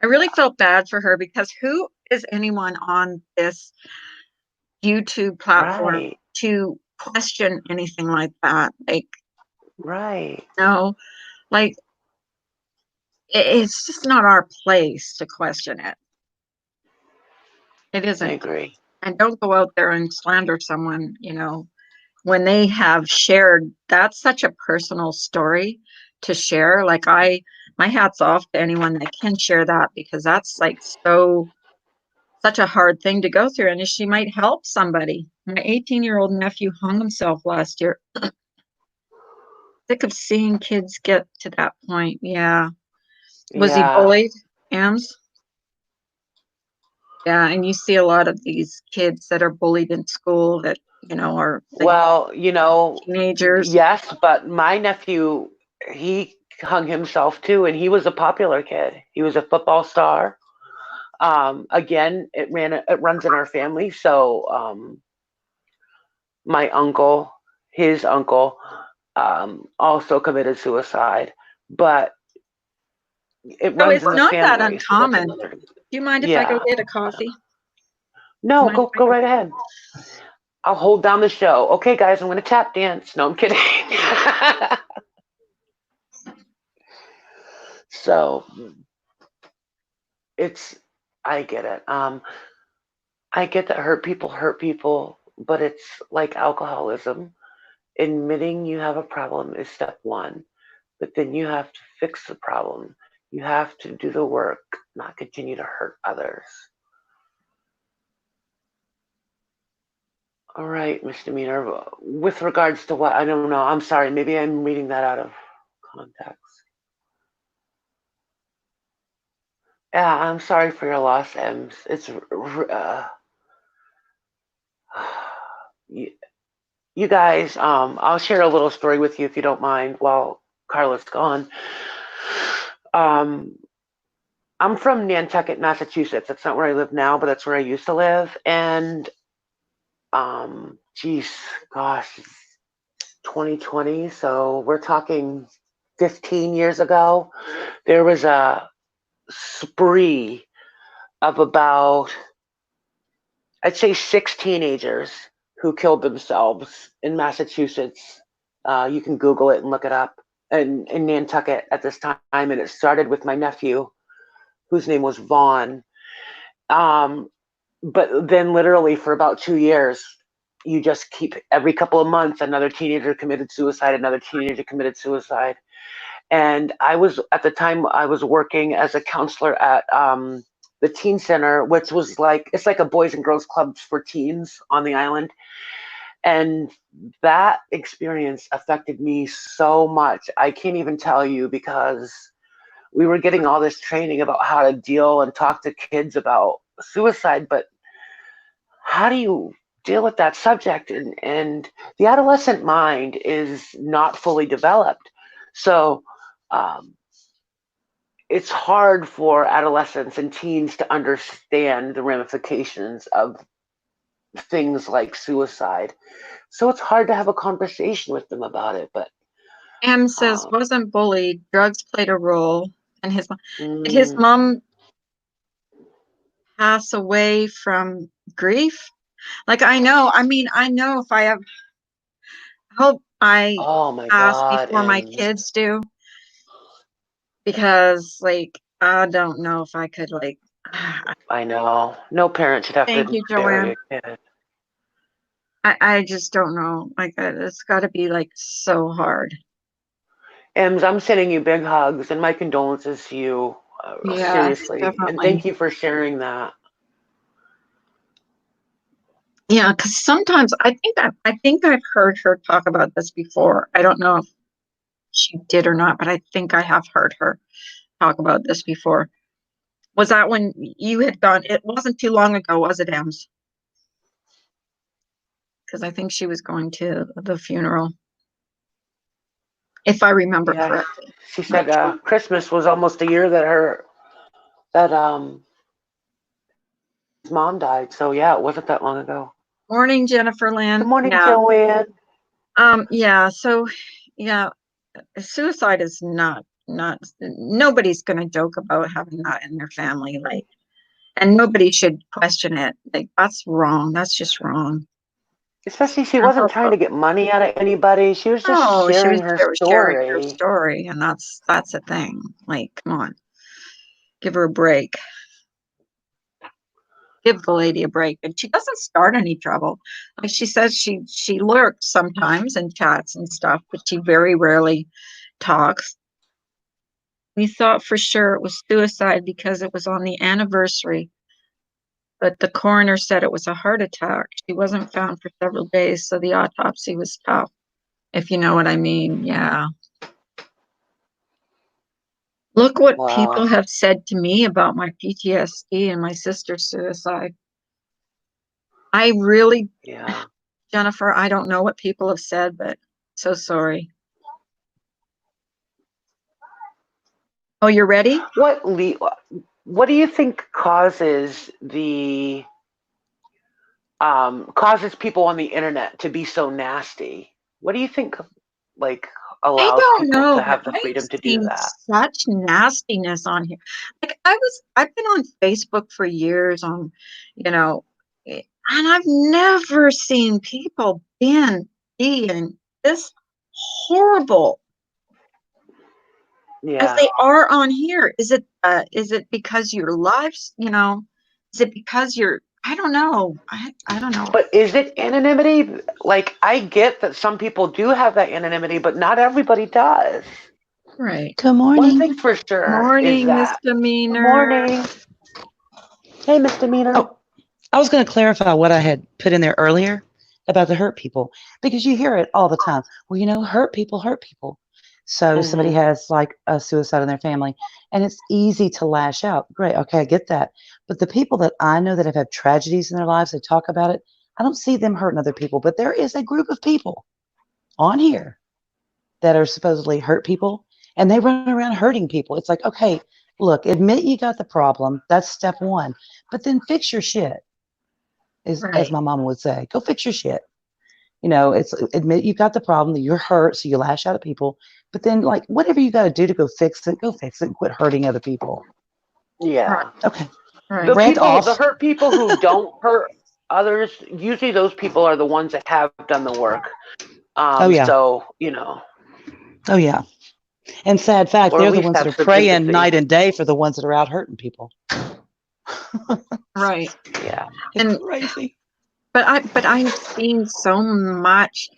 I really felt bad for her, because who is anyone on this YouTube platform Right, to question anything like that? Like, right. no, like, it's just not our place to question it. It I isn't. agree. And don't go out there and slander someone, when they have shared. That's such a personal story to share. Like, my hat's off to anyone that can share that, because that's like such a hard thing to go through. And she might help somebody. My 18-year-old nephew hung himself last year. Sick of seeing kids get to that point. Yeah. Was he Yeah. bullied, Ems? Yeah, and you see a lot of these kids that are bullied in school that, are like Well, teenagers. yes, but my nephew, he hung himself too, and he was a popular kid. He was a football star. Again, it runs in our family. So, my uncle, his uncle, also committed suicide, but it So runs it's in the not that family. So that's uncommon. Do another. you mind if I go Yeah. get a coffee? Do you No, mind if go I go go? right ahead. I'll hold down the show. Okay, guys, I'm gonna tap dance. No, I'm kidding. So it's I get it. I get that hurt people, but it's like alcoholism. Admitting you have a problem is step one, but then you have to fix the problem. You have to do the work, not continue to hurt others. All right, misdemeanor. With regards to what? I don't know. I'm sorry. Maybe I'm reading that out of context. Yeah, I'm sorry for your loss, Ems. You, you guys. I'll share a little story with you if you don't mind while Carla's gone. Um, I'm from Nantucket, Massachusetts. That's not where I live now, but that's where I used to live. And geez, gosh, 2020, so we're talking 15 years ago, there was a spree of about, I'd say, 6 teenagers who killed themselves in Massachusetts. You can Google it and look it up. And in Nantucket at this time, and it started with my nephew, whose name was Vaughn. But then, literally, for about 2 years, you just keep, every couple of months, another teenager committed suicide, another teenager committed suicide. And I was, at the time, I was working as a counselor at the teen center, which was like, it's like a boys and girls club for teens on the island. And that experience affected me so much. I can't even tell you, because we were getting all this training about how to deal and talk to kids about suicide, but how do you deal with that subject? And the adolescent mind is not fully developed. So it's hard for adolescents and teens to understand the ramifications of things like suicide. So it's hard to have a conversation with them about it. But M says wasn't bullied. Drugs played a role, and did his mm, mom pass away from grief? Like I know. I mean, I know if I have hope I oh my pass God, before my and kids do, because like I don't know if I could like. I know no parent should have Thank to you, bury Joanne. a kid. I just don't know. Like it's got to be like so hard. Ems, I'm sending you big hugs and my condolences to you, Yes, seriously. And definitely. thank you for sharing that. Yeah, because sometimes I think I've heard her talk about this before. I don't know if she did or not, but I think I have heard her talk about this before. Was that when you had gone? It wasn't too long ago, was it, Ems? Because I think she was going to the funeral, if I remember Yeah, correctly. she Right. said Christmas was almost a year that his mom died. So yeah, it wasn't that long ago. Morning, Jennifer Good Lynn. morning, Yeah. Joanne. Yeah, so yeah, suicide is not nobody's gonna joke about having that in their family, like, and nobody should question it. Like that's wrong. That's just wrong. Especially, she And wasn't trying to get money out of anybody. She was just no, sharing her she was sharing her story. story, and that's a thing. Like, come on, give her a break. Give the lady a break. And she doesn't start any trouble. Like she says, she lurks sometimes and chats and stuff, but she very rarely talks. We thought for sure it was suicide because it was on the anniversary, but the coroner said it was a heart attack. She wasn't found for several days, so the autopsy was tough, if you know what I mean. Yeah. Look what people Wow. have said to me about my PTSD and my sister's suicide. I really, Yeah. Jennifer, I don't know what people have said, but so sorry. Oh, you're ready? What do you think causes people on the internet to be so nasty? What do you think, like, I allows don't people to know, but have the I've freedom to do seen that? such nastiness on here. Like I've been on Facebook for years on, you know, and I've never seen people being this horrible as Yeah. they are on here. Is it because your lives, is it because you're I don't know. I don't know. But is it anonymity? Like, I get that some people do have that anonymity, but not everybody does. Right. Good One morning. thing for sure is Morning, that. Good misdemeanor. morning. Hey, misdemeanor. Oh, I was going to clarify what I had put in there earlier about the hurt people because you hear it all the time. Well, hurt people hurt people. So somebody Hmm. has like a suicide in their family and it's easy to lash out. Great. Okay, I get that. But the people that I know that have had tragedies in their lives, they talk about it. I don't see them hurting other people, but there is a group of people on here that are supposedly hurt people and they run around hurting people. It's like, okay, look, admit you got the problem. That's step one. But then fix your shit, as Right. my mama would say. Go fix your shit. It's admit you've got the problem, that you're hurt, so you lash out at people. But then, like, whatever you got to do to go fix it and quit hurting other people. Yeah. Right. Okay. Right. The hurt people who don't hurt others, usually those people are the ones that have done the work. Oh, yeah. So, Oh, yeah. And sad fact, or at they're the least ones that have are some praying empathy. night and day for the ones that are out hurting people. Right. Yeah. It's And crazy. but I've seen so much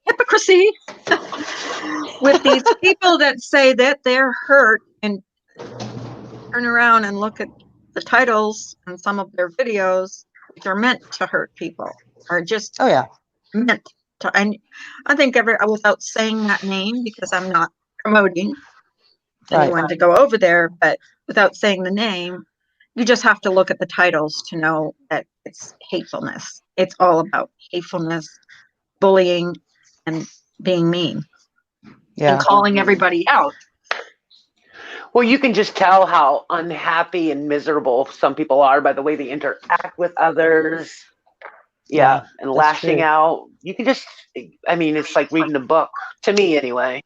hypocrisy with these people that say that they're hurt and turn around and look at the titles and some of their videos, which are meant to hurt people, or just Oh, yeah. meant to. And I think without saying that name, because I'm not promoting anyone to go over there, but without saying the name, you just have to look at the titles to know that it's hatefulness. It's all about hatefulness, bullying, and being mean, Yeah. and calling everybody out. Well, you can just tell how unhappy and miserable some people are by the way they interact with others. Yeah, and lashing true. out. You can just, it's like reading a book, to me anyway.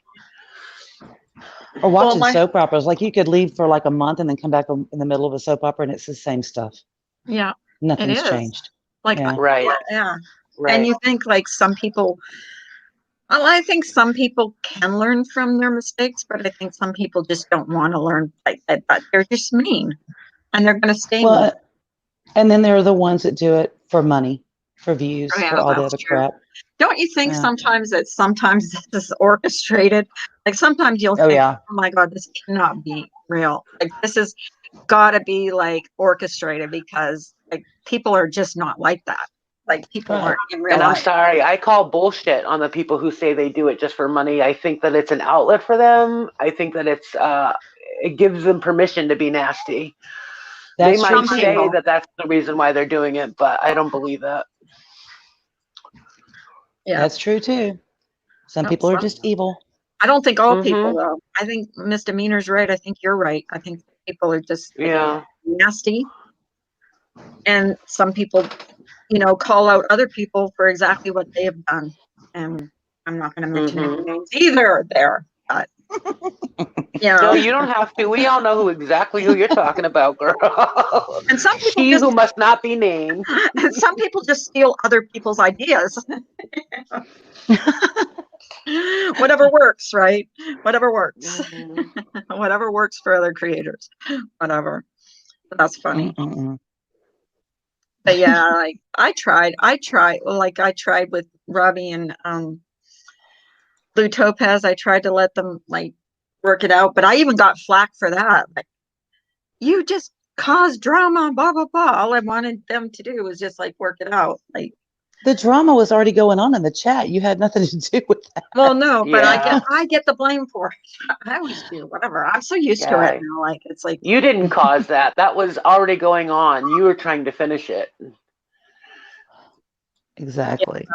Or watching soap operas. Like, you could leave for like a month and then come back in the middle of a soap opera and it's the same stuff. Yeah. Nothing's changed. Like, right. Yeah. Right. And you think like some people, well, I think some people can learn from their mistakes, but I think some people just don't want to learn like that. But they're just mean, and they're going to stay mean. And then there are the ones that do it for money, for views, for all the other crap. Don't you think sometimes this is orchestrated? Like sometimes you'll think, oh my God, this cannot be real. Like this has got to be like orchestrated, because like people are just not like that. Like people aren't in real life. And I'm sorry, I call bullshit on the people who say they do it just for money. I think that it's an outlet for them. I think that it gives them permission to be nasty. They might say that that's the reason why they're doing it, but I don't believe that. Yeah, that's true too. Some people are just evil. I don't think all people though. I think Misdemeanor's right. I think you're right. I think people are just nasty, and some people, call out other people for exactly what they have done. And I'm not going to mention any names either there. But no, you don't have to. We all know exactly who you're talking about, girl. And some people who must not be named. And some people just steal other people's ideas. Whatever works, right? Whatever works. Whatever works for other creators. Whatever. But that's funny. But yeah, like I tried with Robbie and Blue Topaz. I tried to let them like work it out, but I even got flack for that. Like, you just caused drama, blah blah blah. All I wanted them to do was just like work it out. Like, the drama was already going on in the chat. You had nothing to do with that. Well, no, but I get the blame for it. I always do. Whatever. I'm so used to it now. Like, it's like, you didn't cause that. That was already going on. You were trying to finish it. Exactly.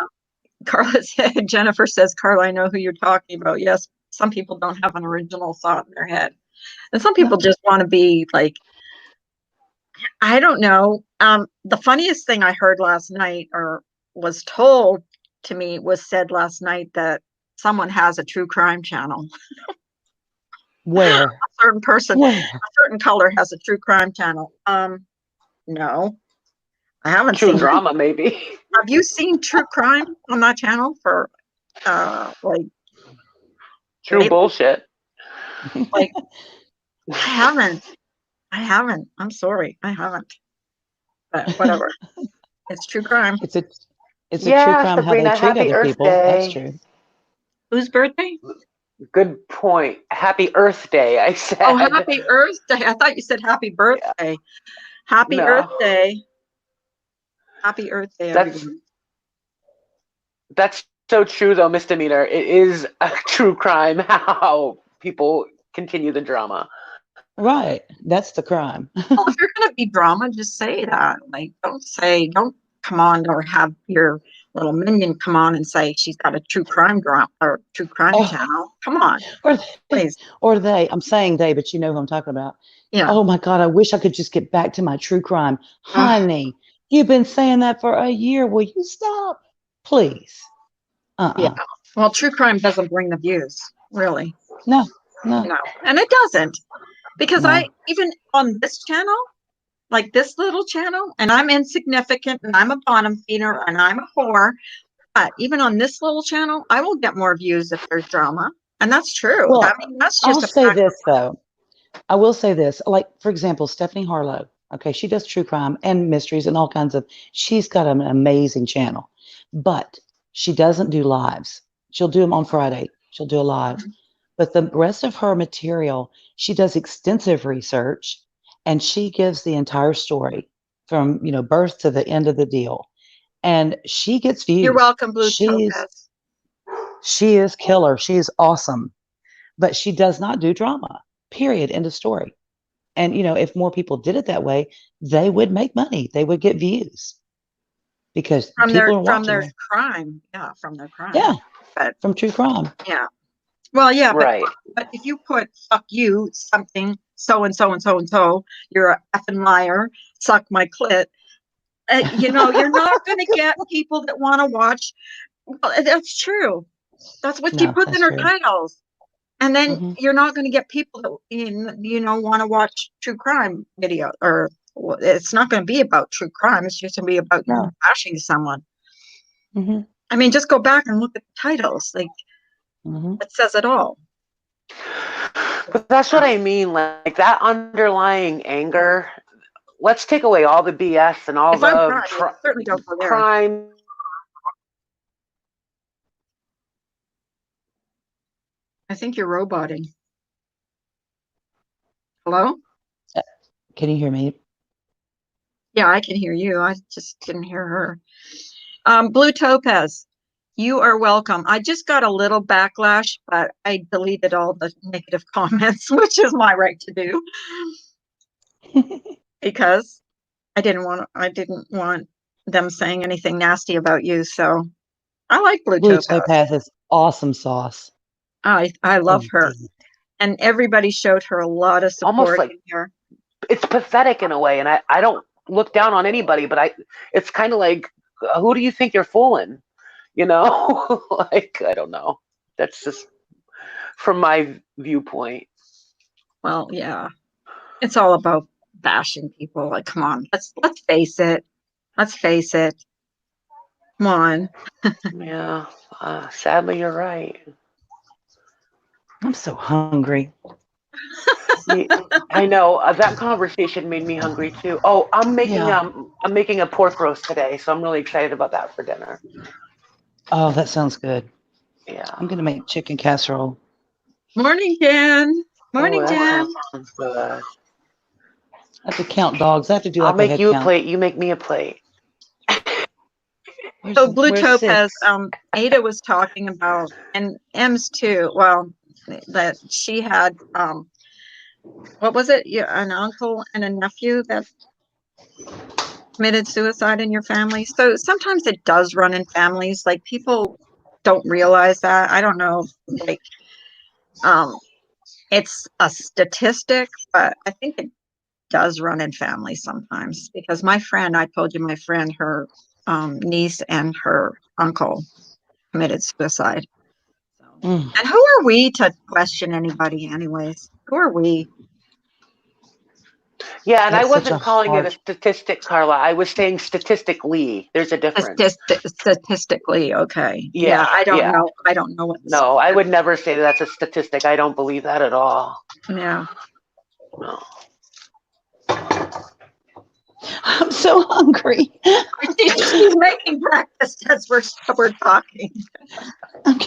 Jennifer says, Carla, I know who you're talking about. Yes, some people don't have an original thought in their head, and some people just want to be like, I don't know. The funniest thing I heard last night, or was told to me, was said last night that someone has a true crime channel. Where? A certain person, a certain color has a true crime channel. No, I haven't seen drama. Maybe. Have you seen true crime on that channel for like true bullshit? Like, I haven't. I'm sorry, I haven't. But whatever. It's true crime. It's a true crime, Sabrina, how they treat other people. That's true. Whose birthday? Good point. Happy Earth Day, I said. Oh, Happy Earth Day. I thought you said happy birthday. Happy Earth Day. Happy Earth Day, everyone. That's so true, though, Misdemeanor. It is a true crime how people continue the drama. Right. That's the crime. Well, if you're going to be drama, just say that. Like, don't come on or have your little minion come on and say she's got a true crime drama or true crime channel. Come on. Please. I'm saying they, but you know who I'm talking about. Yeah. Oh my God, I wish I could just get back to my true crime. Honey, you've been saying that for a year. Will you stop? Please. Yeah. Well, true crime doesn't bring the views, really. No, no. No, and it doesn't, because No. I even on this channel, like this little channel, and I'm insignificant, and I'm a bottom feeder, and I'm a whore. But even on this little channel, I will get more views if there's drama, and that's true. Well, I mean, that's I'll just a say fact. this though. I will say this. Like, for example, Stephanie Harlow. Okay, she does true crime and mysteries and all kinds of. She's got an amazing channel, but she doesn't do lives. She'll do them on Friday. She'll do a live, but the rest of her material, she does extensive research, and she gives the entire story from birth to the end of the deal, and she gets views. You're welcome, Blue Topaz. She is killer. She is awesome, but she does not do drama. Period. End of story. And if more people did it that way, they would make money. They would get views because people are watching them. Crime. Yeah, from their crime. Yeah, but from true crime. Yeah. Well, yeah, Right. but if you put "fuck you" something so and so and so and so, you're a effing liar. Suck my clit. You're not going to get people that want to watch. Well, that's true. That's what you put in our titles. And then you're not going to get people that want to watch true crime video, or it's not going to be about true crime. It's just going to be about bashing someone. I mean, just go back and look at the titles. Like, it says it all. But that's what I mean. Like that underlying anger. Let's take away all the BS and all certainly don't go there. Crime. I think you're roboting. Hello? Can you hear me? Yeah, I can hear you. I just didn't hear her. Blue Topaz, you are welcome. I just got a little backlash, but I deleted all the negative comments, which is my right to do. Because I didn't want them saying anything nasty about you. So I like Blue Topaz. Blue Topaz is awesome sauce. I love her. And everybody showed her a lot of support. Almost like here. It's pathetic in a way, and I don't look down on anybody, but it's kind of like, who do you think you're fooling? Like, I don't know. That's just from my viewpoint. Well, yeah, it's all about bashing people. Like, come on, let's face it. Let's face it. Come on. Yeah, sadly, you're right. I'm so hungry. I know that conversation made me hungry too. Oh, I'm making a pork roast today, so I'm really excited about that for dinner. Oh, that sounds good. Yeah, I'm gonna make chicken casserole. Morning, Jen. Morning, Jen. Good. I have to count dogs. I have to do. I'll make you a plate. You make me a plate. So Blue Topaz, Ada was talking about, and Ems too. Well, that she had, what was it? An uncle and a nephew that committed suicide in your family. So sometimes it does run in families. Like, people don't realize that. I don't know. Like, it's a statistic, but I think it does run in families sometimes. Because my friend, I told you, my friend, her niece and her uncle committed suicide. And who are we to question anybody anyways? Who are we? Yeah, and I wasn't calling it a statistic, Carla. I was saying statistically. There's a difference. Statistically, okay. Yeah, I don't know. I don't know what. No, I would never say that's a statistic. I don't believe that at all. Yeah. No. I'm so hungry. She's making breakfast as we're talking. I'm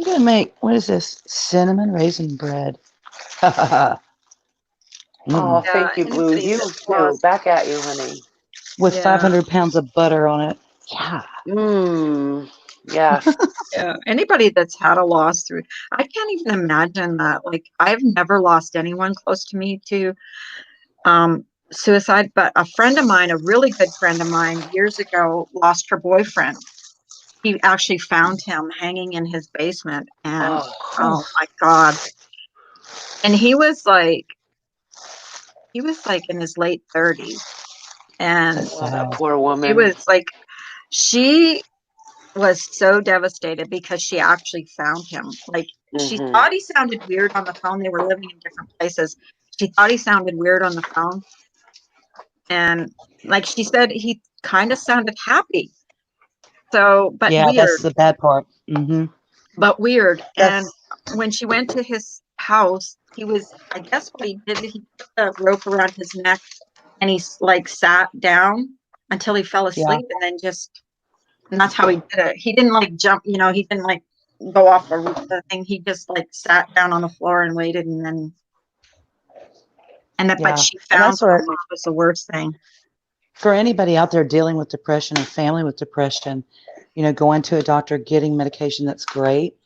gonna make, what is this? Cinnamon raisin bread. Oh, thank you, Blue. You too. Back at you, honey. With 500 pounds of butter on it. Yeah. Yes. Yeah. Anybody that's had a loss through, I can't even imagine that. Like, I've never lost anyone close to me to suicide, but a friend of mine, a really good friend of mine, years ago, lost her boyfriend. He actually found him hanging in his basement, and oh my God. And he was like in his late 30s. And that poor woman. It was like, she was so devastated because she actually found him. Like, she Mhm. thought he sounded weird on the phone. They were living in different places. She thought he sounded weird on the phone. And like she said, he kind of sounded happy. So, Yeah, that's the bad part. but weird. And That's when she went to his house, he was, I guess what he did, he put the rope around his neck and he like sat down until he fell yeah, asleep and then just, and that's how he did it. He didn't like jump, he didn't like go off the thing. He just like sat down on the floor and waited and that, but yeah. she And found that's where him, which was the worst thing. for anybody out there dealing with depression or family with depression, going to a doctor, getting medication, that's great.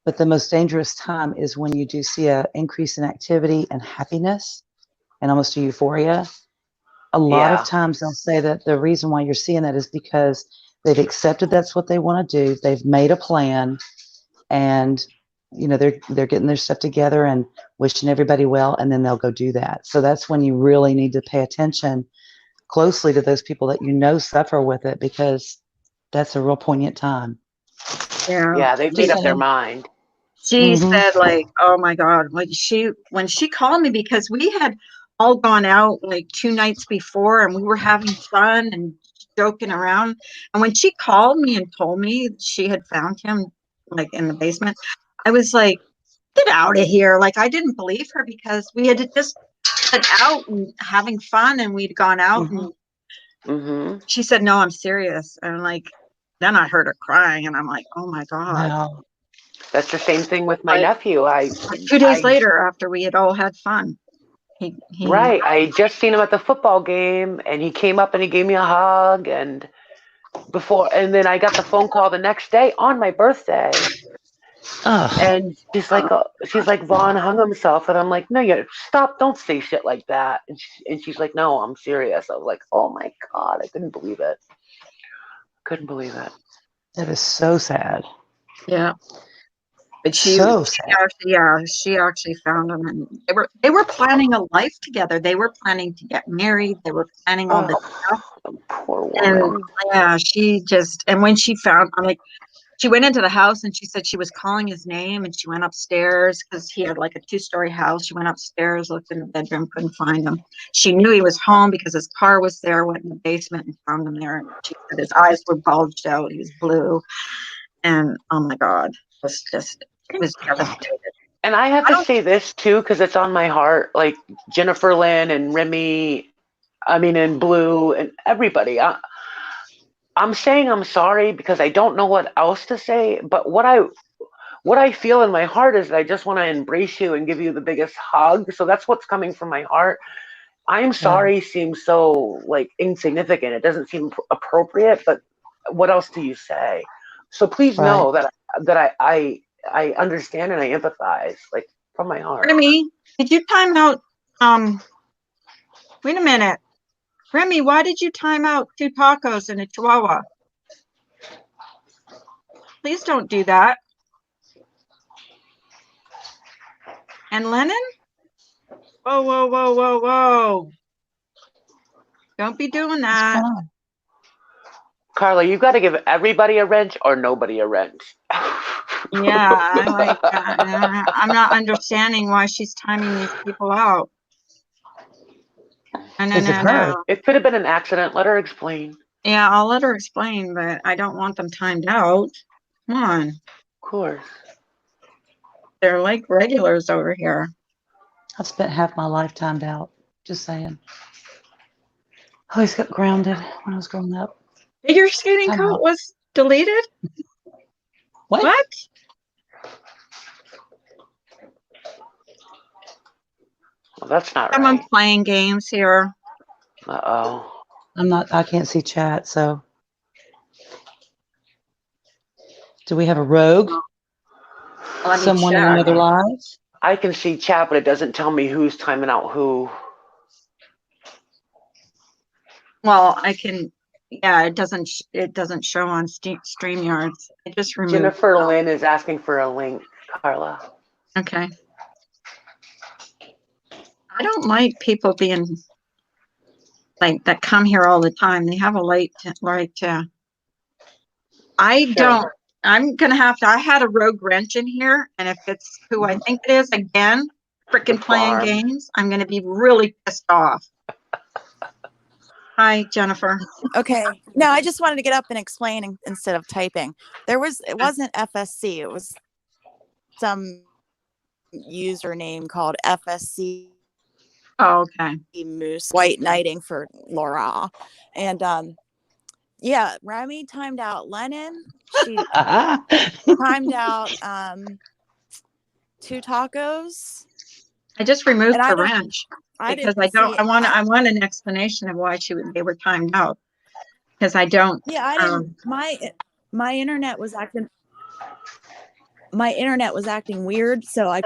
But the most dangerous time is when you do see an increase in activity and happiness and almost a euphoria. A lot of Yeah. times they'll say that the reason why you're seeing that is because they've accepted that's what they want to do. They've made a plan, and they're getting their stuff together and wishing everybody well, and then they'll go do that. So that's when you really need to pay attention closely to those people that suffer with it, because that's a real poignant time. Yeah. Yeah, they've made Just up their saying. mind. She Mm-hmm. said, like, oh my God, like when she called me, because we had all gone out like 2 nights before and we were having fun and joking around. And when she called me and told me she had found him like in the basement, I was like, get out of here. Like, I didn't believe her because we had just been out and having fun and we'd gone out Mm-hmm. and Mhm. she said, no, I'm serious. And like, then I heard her crying and I'm like, oh my God. Wow. That's the same thing with my Like, nephew. like 2 days I later, after we had all had fun, he right. I just seen him at the football game, and he came up and he gave me a hug, and then I got the phone call the next day on my birthday, Oh, and she's like, Vaughn hung himself, and I'm like, no, you stop, don't say shit like that, and she's like, no, I'm serious. I was like, oh my God, I couldn't believe it. Couldn't believe it. that is so sad. yeah. But So sad. she actually found him, and they were planning a life together. They were planning to get married. They were planning all this Oh, stuff, the poor and woman. yeah, she just and when she found, I'm like, she went into the house and she said she was calling his name, and she went upstairs because he had like a 2-story house. She went upstairs, looked in the bedroom, couldn't find him. She knew he was home because his car was there. Went in the basement and found him there. And she said his eyes were bulged out. He was blue. And oh my God, it was devastated. And I have I to don't, say this too, because it's on my heart. Like Jennifer Lynn and Remy, I mean, and Blue and everybody. I'm saying I'm sorry because I don't know what else to say. But what I feel in my heart is that I just want to embrace you and give you the biggest hug. So that's what's coming from my heart. I'm Yeah. sorry seems so like insignificant. It doesn't seem appropriate. But what else do you say? So please Right. know that I understand and I empathize, like from my heart. Remy, did you time out? Wait a minute. Remy, why did you time out 2 tacos and a chihuahua? Please don't do that. And Lennon? Whoa, whoa, whoa, whoa, whoa. Don't be doing What's that. going on? Carla, you got to give everybody a wrench or nobody a wrench. Yeah, I like that. I'm not understanding why she's timing these people out. No, no, Is it no, her? no. It could have been an accident. Let her explain. Yeah, I'll let her explain, but I don't want them timed out. Come on. Of course. They're like regulars over here. I've spent half my life timed out. Just saying. I always got grounded when I was growing up. Figure skating Time coat out. was deleted? What? What? Well, that's not Someone right. playing games here. Uh-oh. I can't see chat, so. Do we have a rogue? Let me Someone in check. another live? I can see chat, but it doesn't tell me who's timing out who. Well, I can. Yeah, it doesn't show on StreamYards. I just removed. Jennifer Lynn is asking for a link, Carla. Okay. I don't like people being like that come here all the time. They have a right to I Sure. don't. I'm gonna have to. I had a rogue wrench in here, and if it's who I think it is again, freaking playing farm. games, I'm gonna be really pissed off. Hi, Jennifer. Okay. No, I just wanted to get up and explain instead of typing. It wasn't FSC. It was some username called FSC Oh, okay. Moose White Knighting for Laura. And yeah, Remy timed out Lennon. She timed out 2 tacos. I just removed And I the don't- wrench I because didn't I don't. see I it. want. I want an explanation of why they were timed out. Because I don't. Yeah, I didn't. My internet was acting. My internet was acting weird, so I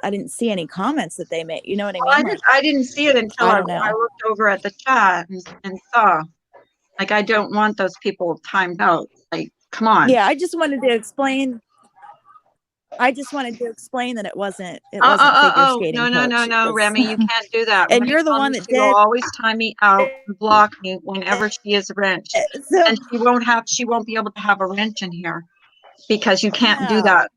didn't see any comments that they made. You know what I mean? I didn't see it until I I don't know. looked over at the chat and saw. Like, I don't want those people timed out. Like, come on. Yeah, I just wanted to explain that it wasn't figure skating coach. No, Remy, you can't do that. And Remy you're the told one me that she will did. always time me out and block me whenever she is wrenched. So, And she won't be able to have a wrench in here because you can't do No. that.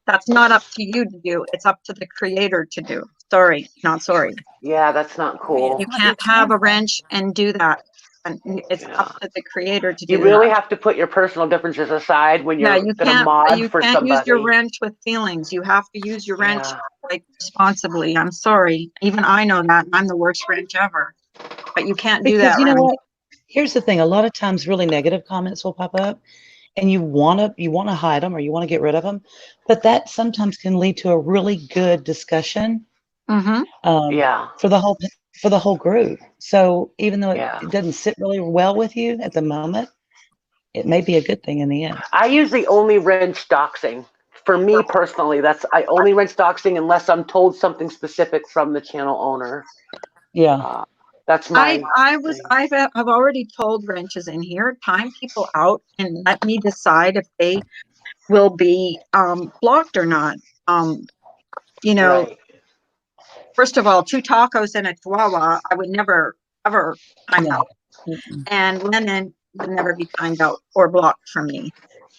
That's not up to you to do. It's up to the creator to do. Sorry, not sorry. Yeah, that's not cool. You Not can't your have a channel. wrench and do that. And it's up to the creator to do You that. really have to put your personal differences aside when you're you gonna can't. mod You for can't somebody. use your wrench with feelings. You have to use your wrench Yeah. like responsibly. I'm sorry. Even I know that. I'm the worst wrench ever. But you can't do Because that. you know Remy. what? Here's the thing. A lot of times really negative comments will pop up and you want to hide them or you want to get rid of them. But that sometimes can lead to a really good discussion Yeah. for the whole group. So even though Yeah. it doesn't sit really well with you at the moment, it may be a good thing in the end. I usually only wrench doxing. For me personally, I only wrench doxing unless I'm told something specific from the channel owner. Yeah. That's my. I've already told wrenches in here, time people out and let me decide if they will be blocked or not. Right. First of all, 2 tacos and a chihuahua, I would never ever time out. And Lennon would never be timed out or blocked from me.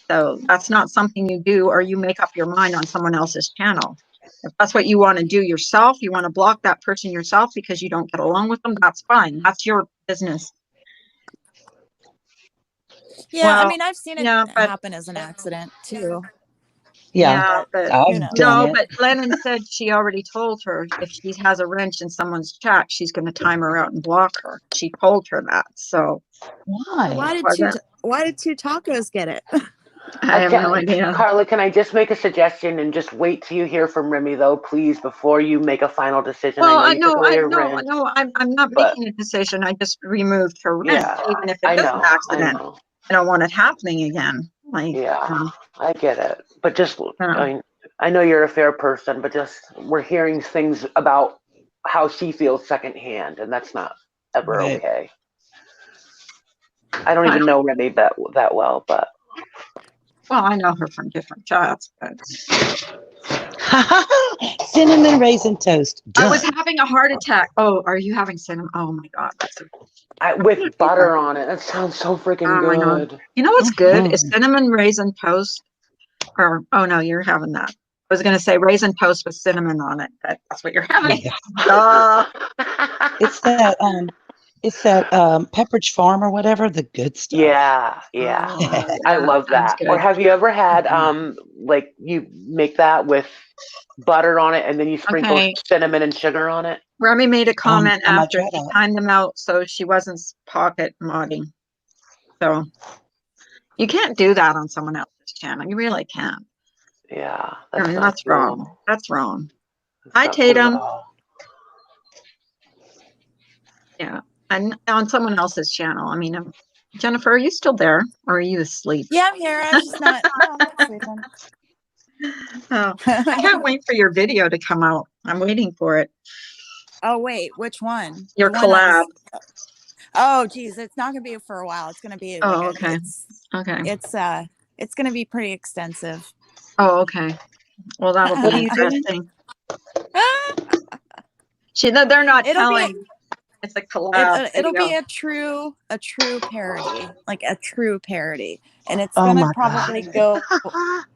So that's not something you do or you make up your mind on someone else's channel. If that's what you want to do yourself, you want to block that person yourself because you don't get along with them, that's fine. That's your business. Yeah, Well, I mean, I've seen it happen as an accident too. Yeah. but I've done it. but Lennon said she already told her if she has a wrench in someone's chat, she's going to time her out and block her. She told her that. So Why? Why did 2 tacos get it? I have no idea. Carla, can I just make a suggestion and just wait till you hear from Remy though, please, before you make a final decision? Well, I'm not making a decision. I just removed her wrench, even if it is an accident. I don't want it happening again. I get it, but just I know you're a fair person, but just we're hearing things about how she feels secondhand, and that's not ever okay. I don't even know Remy that well, but well, I know her from different chats. But cinnamon raisin toast. Done. I was having a heart attack. Oh, are you having cinnamon? Oh my God, with butter on it. That sounds so freaking good. You know what's good is cinnamon raisin toast. Or no, you're having that. I was going to say raisin toast with cinnamon on it. That's what you're having. It's that Pepperidge Farm or whatever, the good stuff. Yeah. I love that. Or have you ever had like you make that with butter on it and then you sprinkle cinnamon and sugar on it? Remy made a comment after he timed them out so she wasn't pocket modding. So you can't do that on someone else's channel. You really can't. Yeah. That's wrong. That's wrong. Hi, Tatum. Yeah. And on someone else's channel. I mean, Jennifer, are you still there or are you asleep? Yeah, I'm here. I was just not sleeping. Oh, I can't wait for your video to come out. I'm waiting for it. Oh, wait, which one? Your collab. Oh, geez, it's not going to be for a while. It's going to be. Okay. It's going to be pretty extensive. Oh, okay. Well, that'll be interesting. They're not telling. It's a collab It'll be video. a true parody, like a true parody, and it's Oh gonna my probably God. go.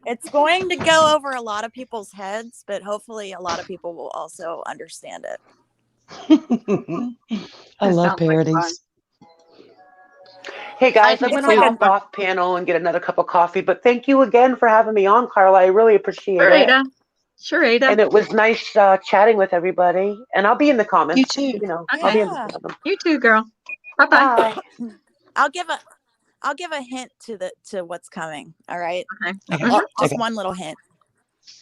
It's going to go over a lot of people's heads, but hopefully, a lot of people will also understand it. I It love sounds like fun. parodies. Hey guys, I I'm do going It's to like too. hop off panel and get another cup of coffee, but thank you again for having me on, Carla. I really appreciate Sure, it. Ada. Sure, Ada. And it was nice chatting with everybody. And I'll be in the You comments. too. You know, Okay. I'll be in Yeah. the You too, girl. Bye-bye. Bye. I'll give a hint to what's coming. All right, Okay. Okay. Mhm. Well, just Okay. one little hint.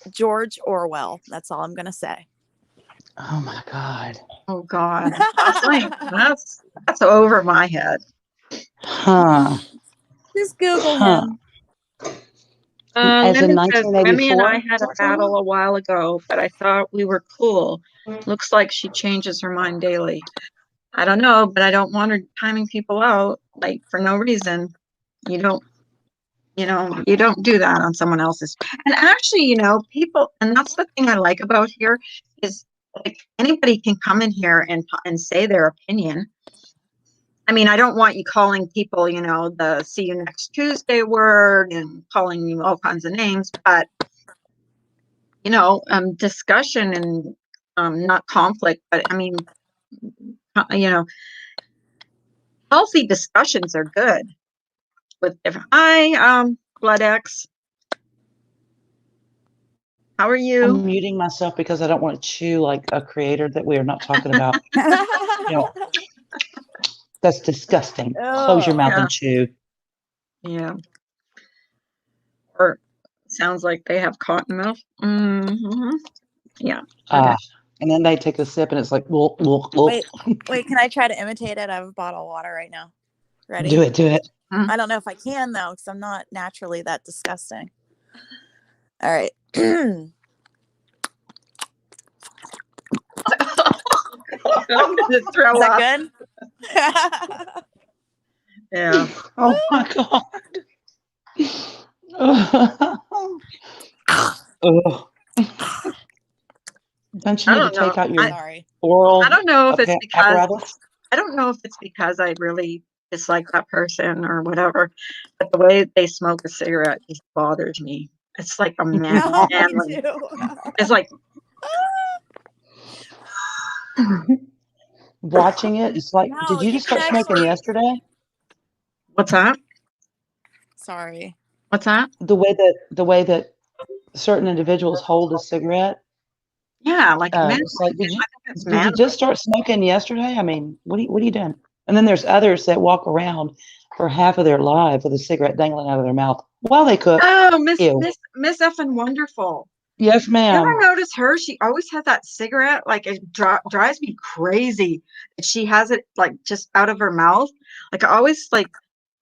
George Orwell. That's all I'm gonna say. Oh my God. Oh God. That's over my head. Huh. Just Google Huh. him. As in Lemon says Remy and 1984? I had a battle a while ago, but I thought we were cool. Looks like she changes her mind daily. I don't know, but I don't want her timing people out like for no reason. You don't, you don't do that on someone else's. And actually, people, and that's the thing I like about here is like anybody can come in here and say their opinion. I mean, I don't want you calling people, the see you next Tuesday word and calling you all kinds of names, but discussion and not conflict, but I mean, healthy discussions are good with different. Hi, Blood X. How are you? I'm muting myself because I don't want to chew like a creator that we are not talking about. That's disgusting. Close your mouth Yeah. and chew. Yeah. Or sounds like they have cotton mouth. Mm-hmm. Yeah. Okay. And then they take a sip and it's like, Wait, can I try to imitate it? I have a bottle of water right now. Ready? do it. I don't know if I can though, because I'm not naturally that disgusting. All right. I'm gonna throw Is up. that good? Yeah. Oh my God. Ugh. Don't you I need to don't know. take out your Sorry. oral I don't know if it's because apparatus? I don't know if it's because I really dislike that person or whatever, but the way they smoke a cigarette just bothers me. It's like a man. Oh, me manly. too. It's like Watching it, it's like, No, did you you just can start smoking actually. yesterday? what's that? Sorry. What's that? The way that certain individuals hold a cigarette. Yeah, like men. It's like, I think it's did you manly. just start smoking yesterday? I mean, what are you doing? And then there's others that walk around for half of their life with a cigarette dangling out of their mouth while they cook. Oh, Ew. Miss effing wonderful. Yes, You ever ma'am. notice her? She always has that cigarette. Like it drives me crazy that she has it like just out of her mouth. Like I always like,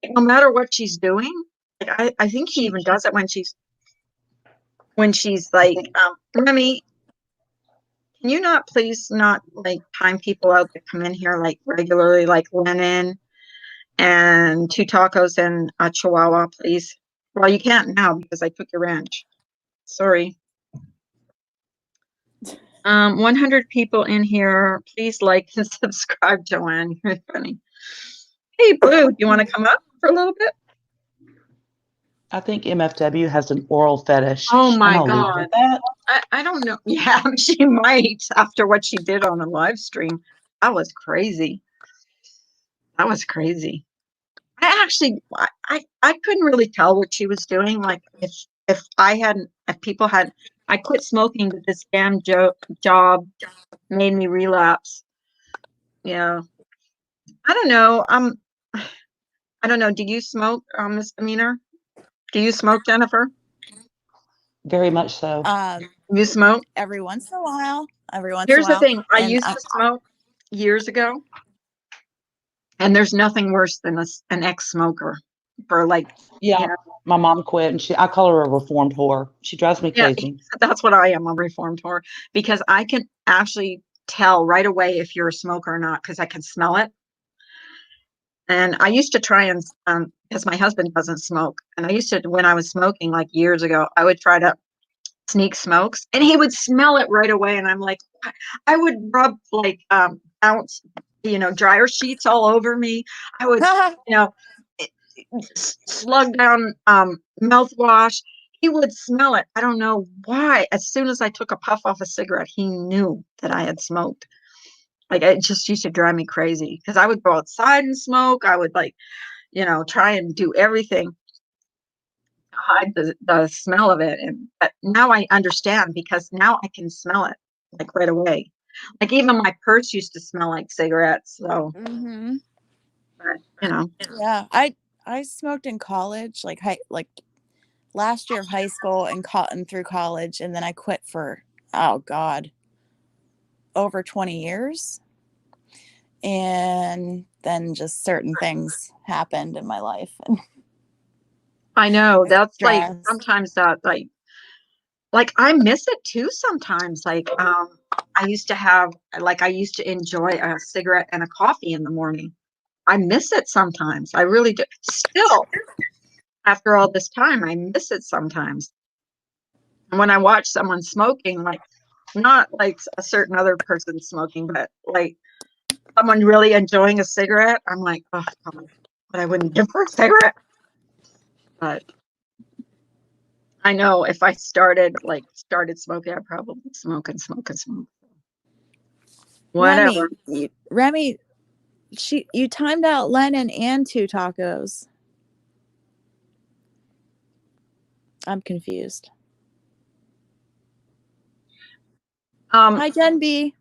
no matter what she's doing. Like I think she even does it when she's like, Remy, can you not please not like time people out that come in here like regularly, like Lennon and 2 tacos and a chihuahua, please? Well, you can't now because I took your ranch. Sorry. 100 people in here. Please like and subscribe, Joanne. You're funny. Hey, Blue, do you want to come up for a little bit? I think MFW has an oral fetish. Oh my and I'll leave it God. at that. I don't know. Yeah, she might after what she did on the live stream. That was crazy. That was crazy. I actually, I couldn't really tell what she was doing. Like if people had, I quit smoking, but this damn job made me relapse. Yeah. I don't know. I don't know. Do you smoke, Misdemeanor? Do you smoke, Jennifer? Very much so. You smoke? Every once in a while. Here's the thing. I And used to smoke years ago, and there's nothing worse than an ex-smoker for like, Yeah. My mom quit and I call her a reformed whore. She drives me yeah, crazy. that's what I am, a reformed whore, because I can actually tell right away if you're a smoker or not because I can smell it. And I used to try and, because my husband doesn't smoke, and I used to, when I was smoking like years ago, I would try to sneak smokes, and he would smell it right away, and I'm like, I would rub like bounce dryer sheets all over me. I would, slug down mouthwash. He would smell it. I don't know why. As soon as I took a puff off a cigarette, he knew that I had smoked. Like, it just used to drive me crazy because I would go outside and smoke. I would try and do everything to hide the smell of it. But now I understand because now I can smell it like right away. Like even my purse used to smell like cigarettes. So, Mm-hmm. but, Yeah, I smoked in college, like last year of high school and through college, and then I quit for oh God, over 20 years. And then just certain things happened in my life. I know that's like Stress. sometimes that like I miss it too sometimes. Like I used to enjoy a cigarette and a coffee in the morning. I miss it sometimes. I really do. Still, after all this time, I miss it sometimes. And when I watch someone smoking, like not like a certain other person smoking, but like someone really enjoying a cigarette, I'm like, oh God, but I wouldn't give her a cigarette. But I know if I started smoking, I'd probably smoke and smoke and smoke. Whatever. Remy, you timed out Lennon and 2 tacos. I'm confused. Hi, Jen B.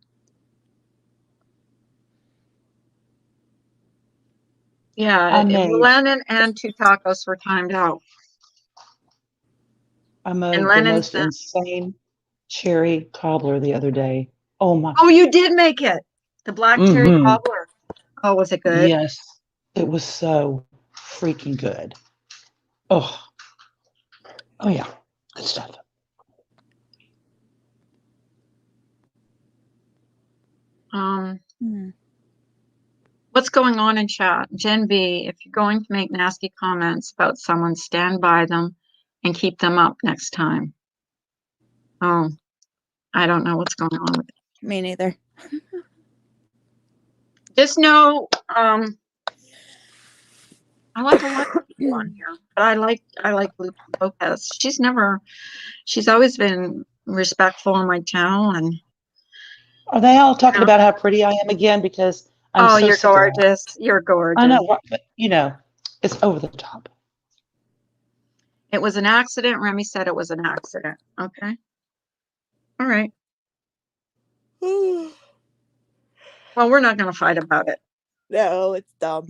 Yeah, Lennon and 2 tacos were timed out. I made the most insane cherry cobbler the other day. Oh my! Oh, you did make it. The black cherry cobbler. Oh, was it good? Yes, it was so freaking good. Oh yeah, good stuff. What's going on in chat? Jen B, if you're going to make nasty comments about someone, stand by them and keep them up next time. Oh, I don't know what's going on with it. Me neither. Just know, I like a lot of people on here, but I like Lopez. She's always been respectful on my channel. And are they all talking about how pretty I am again? Because I'm so you're sick of that. gorgeous. You're gorgeous. I know, but it's over the top. It was an accident. Remy said it was an accident. Okay. All right. Well, we're not going to fight about it. No, it's dumb.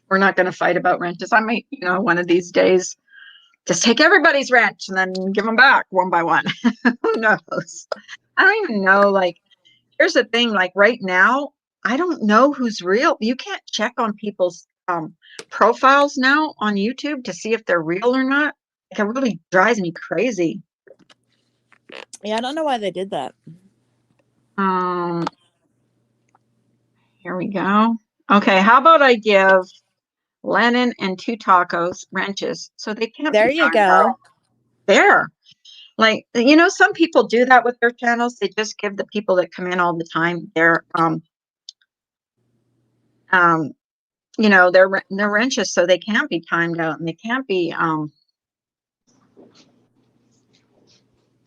We're not going to fight about wrenches. I might, one of these days, just take everybody's wrench and then give them back one by one. Who knows? I don't even know. Like, here's the thing. Like right now, I don't know who's real. You can't check on people's profiles now on YouTube to see if they're real or not. Like, it really drives me crazy. Yeah, I don't know why they did that. Here we go. Okay, how about I give Lennon and 2 tacos wrenches so they can't. There you go. There. Like, some people do that with their channels. They just give the people that come in all the time their their wrenches so they can't be timed out and they can't be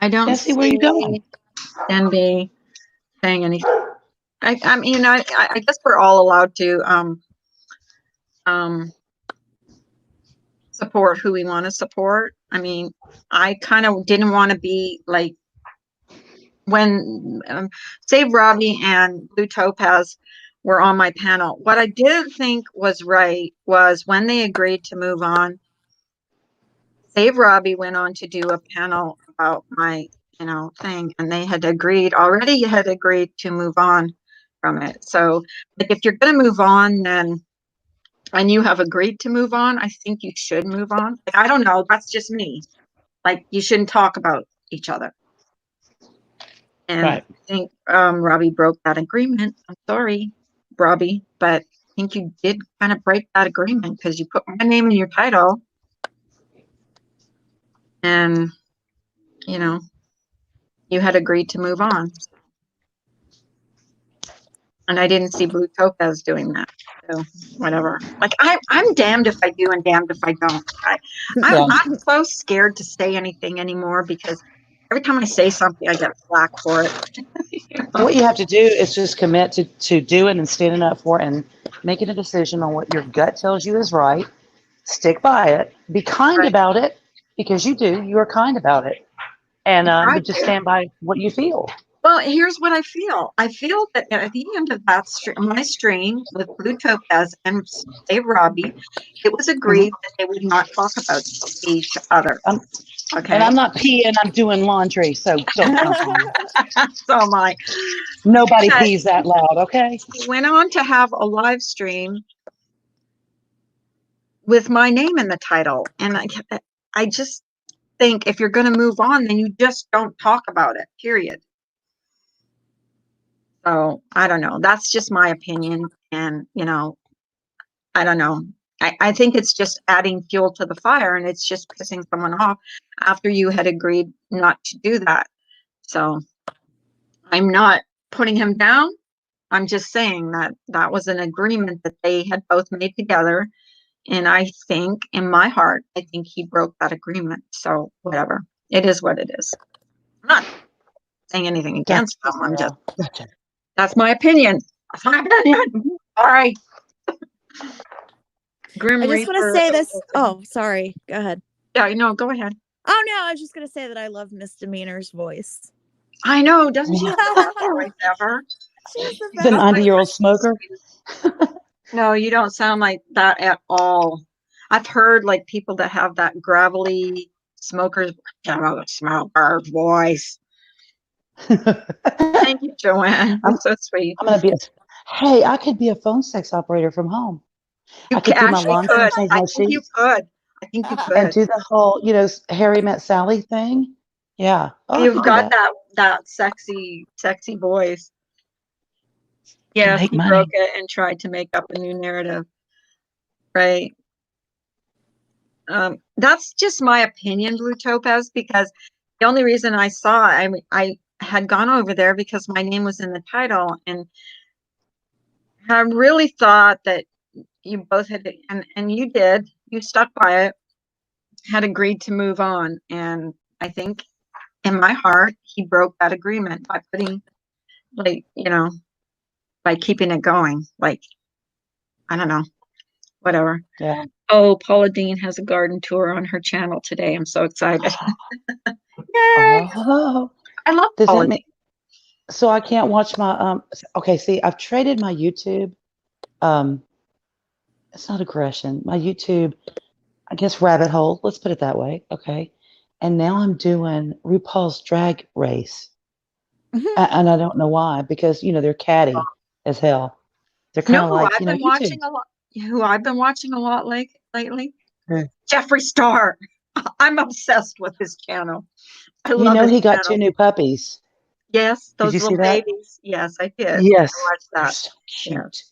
I don't Jesse, where you going? NB saying anything. I mean, I guess we're all allowed to support who we want to support. I mean, I kind of didn't want to be like when Save Robbie and Blue Topaz were on my panel. What I didn't think was right was when they agreed to move on. Save Robbie went on to do a panel about my thing, and they had agreed to move on from it. So, like, if you're going to move on, then and you have agreed to move on, I think you should move on. Like, I don't know, that's just me. Like, you shouldn't talk about each other. And right. I think Robbie broke that agreement. I'm sorry, Robbie, but I think you did kind of break that agreement because you put my name in your title. And, you had agreed to move on. And I didn't see Blue Topaz doing that. So whatever. Like I'm damned if I do and damned if I don't. Yeah. I'm so scared to say anything anymore because every time I say something, I get flack for it. What you have to do is just commit to doing and standing up for it and making a decision on what your gut tells you is right. Stick by it. Be kind Right. about it because you are kind about it. And I but just do. stand by what you feel. Well, here's what I feel. I feel that at the end of that my stream with Blue Topaz and Dave Robbie, it was agreed that they would not talk about each other. And Okay. I'm not peeing, I'm doing laundry, so don't jump on me. So am I. Nobody But pees that loud, okay? he went on to have a live stream with my name in the title. And I just think if you're going to move on, then you just don't talk about it, period. So I don't know. That's just my opinion. And, I don't know. I think it's just adding fuel to the fire and it's just pissing someone off after you had agreed not to do that. So I'm not putting him down. I'm just saying that that was an agreement that they had both made together. And I think in my heart, I think he broke that agreement. So whatever. It is what it is. I'm not saying anything against them. I'm just, Gotcha. that's my opinion. That's my opinion. All right. Grim I just want to Reaper. say this. Oh, sorry. Go ahead. Yeah, no, go ahead. Oh no, I was just gonna say that I love Misdemeanor's voice. I know, doesn't she have the best voice ever? She has the He's an best. 90-year-old smoker. No, you don't sound like that at all. I've heard like people that have that gravelly smoker's voice. Thank you, Joanne. You're so sweet. I'm gonna be hey, I could be a phone sex operator from home. You I could do my actually laundry and could. change I my think you sheets could. I think you and could. do the whole, Harry met Sally thing. Yeah. Oh, I You've could do got that. that sexy voice. Yes, Make he money. broke it and tried to make up a new narrative. Right. That's just my opinion, Blue Topaz, because the only reason I saw, I had gone over there because my name was in the title, and I really thought that you both had, and you did, you stuck by it, had agreed to move on, and I think in my heart he broke that agreement by putting, like, by keeping it going. Like, I don't know, whatever. Yeah. Oh, Paula Dean has a garden tour on her channel today. I'm so excited. Yay! Oh, I love does Paula that Dean. mean so I can't watch my okay, see, I've traded my YouTube it's not aggression. My YouTube, I guess rabbit hole, let's put it that way. Okay. And now I'm doing RuPaul's Drag Race. And I don't know why, because they're catty as hell. They're You know kind of who like, I've been YouTube. watching a lot? Who I've been watching a lot lately? Hmm. Jeffree Star. I'm obsessed with his channel. I love his He got channel. 2 new puppies. Yes, Did you those see little that? babies. Yes, I did. Yes. I watched They're that. so Yeah. cute.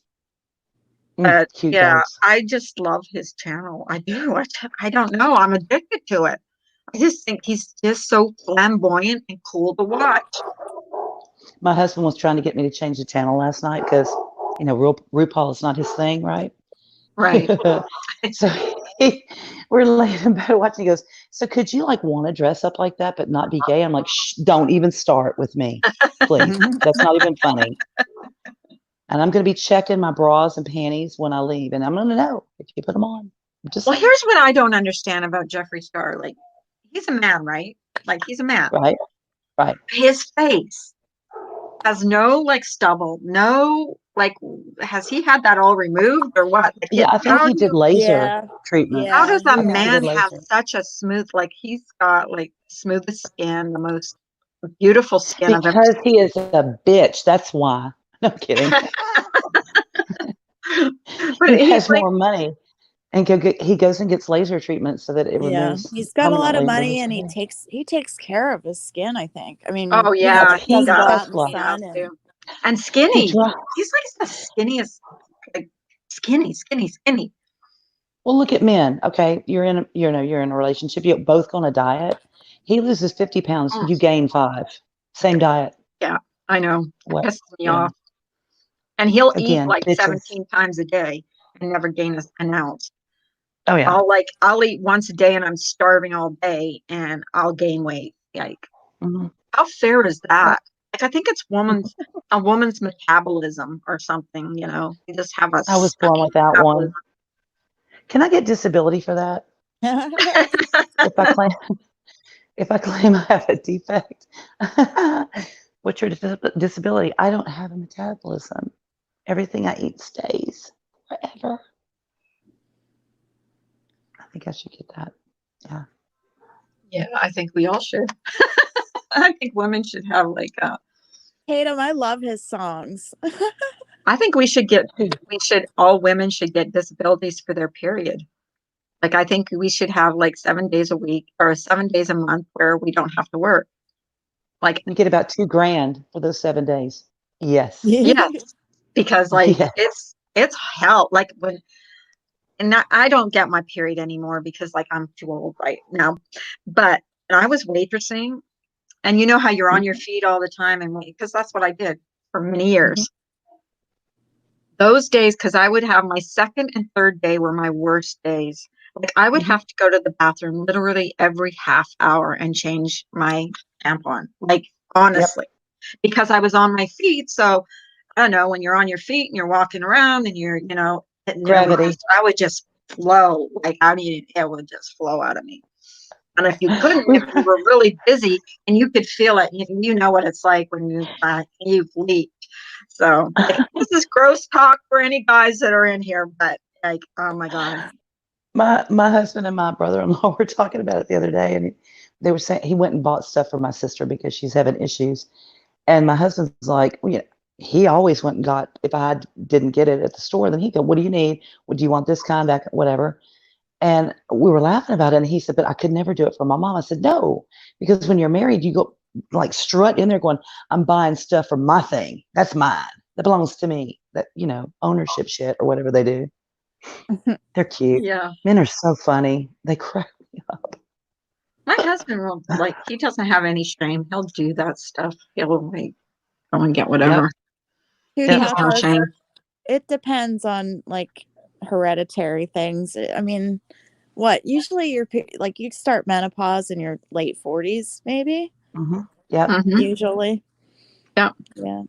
But Cute yeah, dogs. I just love his channel. I do. I don't know. I'm addicted to it. I just think he's just so flamboyant and cool to watch. My husband was trying to get me to change the channel last night because, RuPaul is not his thing, right? Right. So we're laying in bed watching. He goes, so could you want to dress up like that but not be gay? I'm like, shh, don't even start with me, please. That's not even funny. And I'm going to be checking my bras and panties when I leave, and I'm going to know if you put them on. Just Well, here's what I don't understand about Jeffree Star. Like, he's a man, right? Like, he's a man. right. His face has no stubble, no has he had that all removed or what? Like, Yeah, I think he did laser treatment. How does a he man did have laser. such a smooth, he's got smoothest skin, the most beautiful skin I've ever Because he is a bitch. That's why. No kidding. seen. But He he's has more money, and he goes and gets laser treatment so that it removes. He's got a lot of permanently money his and hair. he takes care of his skin, I think. I mean, oh yeah, he he doesn't go does. out in the He has sun to. and And He skinny. dri- He's the skinniest, skinny. Well, look at men. Okay, you're in a relationship. You're both on a diet. He loses 50 pounds. Mm. You gain 5. Same diet. Yeah, I know. It What? pisses me Yeah. off. And he'll eat Again, like bitches. 17 times a day and never gain an ounce. Oh yeah. I'll eat once a day and I'm starving all day and I'll gain weight. Like, Mhm. how fair is that? Like, I think it's a woman's metabolism or something, you know. You just have a I was born without one. Can I get disability for that? If I claim I have a defect, what's your disability? I don't have a metabolism. Everything I eat stays forever. I think I should get that. Yeah. Yeah, I think we all should. I think women should have like Tatum, I love his songs. I think all women should get disabilities for their period. Like, I think we should have like 7 days a week or 7 days a month where we don't have to work. Like, You get about $2,000 for those 7 days. Yes. yes, because like Yeah. it's hell. Like I don't get my period anymore because like I'm too old right now. But when I was waitressing, and you know how you're on your feet all the time and wait, because that's what I did for many years. Those days, because I would have my second and third day were my worst days. Like, I would have to go to the bathroom literally every half hour and change my tampon. Like, honestly, because I was on my feet. So I don't know, when you're on your feet and you're walking around and you're, you know, Gravity. I would just flow. Like, it would just flow out of me. And if you couldn't, if you were really busy and you could feel it, you know what it's like when you've leaked. So like, this is gross talk for any guys that are in here, but like, oh my God. My husband and my brother-in-law were talking about it the other day, and they were saying he went and bought stuff for my sister because she's having issues. And my husband's like, well, he always went and got, if I didn't get it at the store, then he'd go, what do you need? What do you want, this kind, that, whatever. And we were laughing about it. And he said, but I could never do it for my mom. I said, no, because when you're married, you go like strut in there going, I'm buying stuff for my thing. That's mine. That belongs to me. That, ownership shit or whatever they do. They're cute. Yeah. Men are so funny. They crack me up. My husband will, like, he doesn't have any shame. He'll do that stuff. He'll like go and get whatever. Who He has no knows? shame. It depends on like hereditary things. I mean, what usually you start menopause in your late 40s, maybe. Mm-hmm. Yeah. Mhm. Usually. Yeah. Yeah.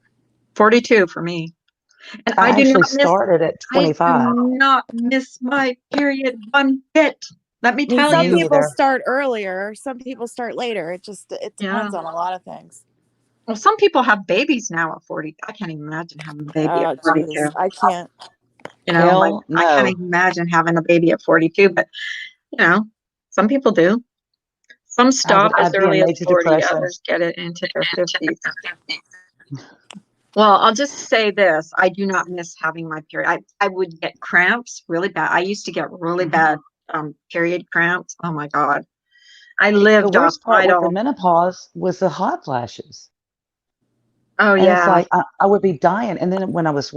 42 for me. And I do actually not miss. started at I 25. do not miss my period one bit. Let me I mean, tell some you. people neither. start earlier, some people start later. It Yeah. depends on a lot of things. Well, some people have babies now at 40. I can't even imagine having a baby Oh, at 42. jeez. I can't. You know, like Hell I can't no. even imagine having a baby at 42, but some people do. Some stop as I'd be in early as major 40, depression. others get it into their 50s. Well, I'll just say this. I do not miss having my period. I would get cramps really bad. I used to get really bad period cramps. Oh my God. I The lived off worst part with the Midol. menopause was the hot flashes. Oh And it's yeah. like I would be dying. And then when I was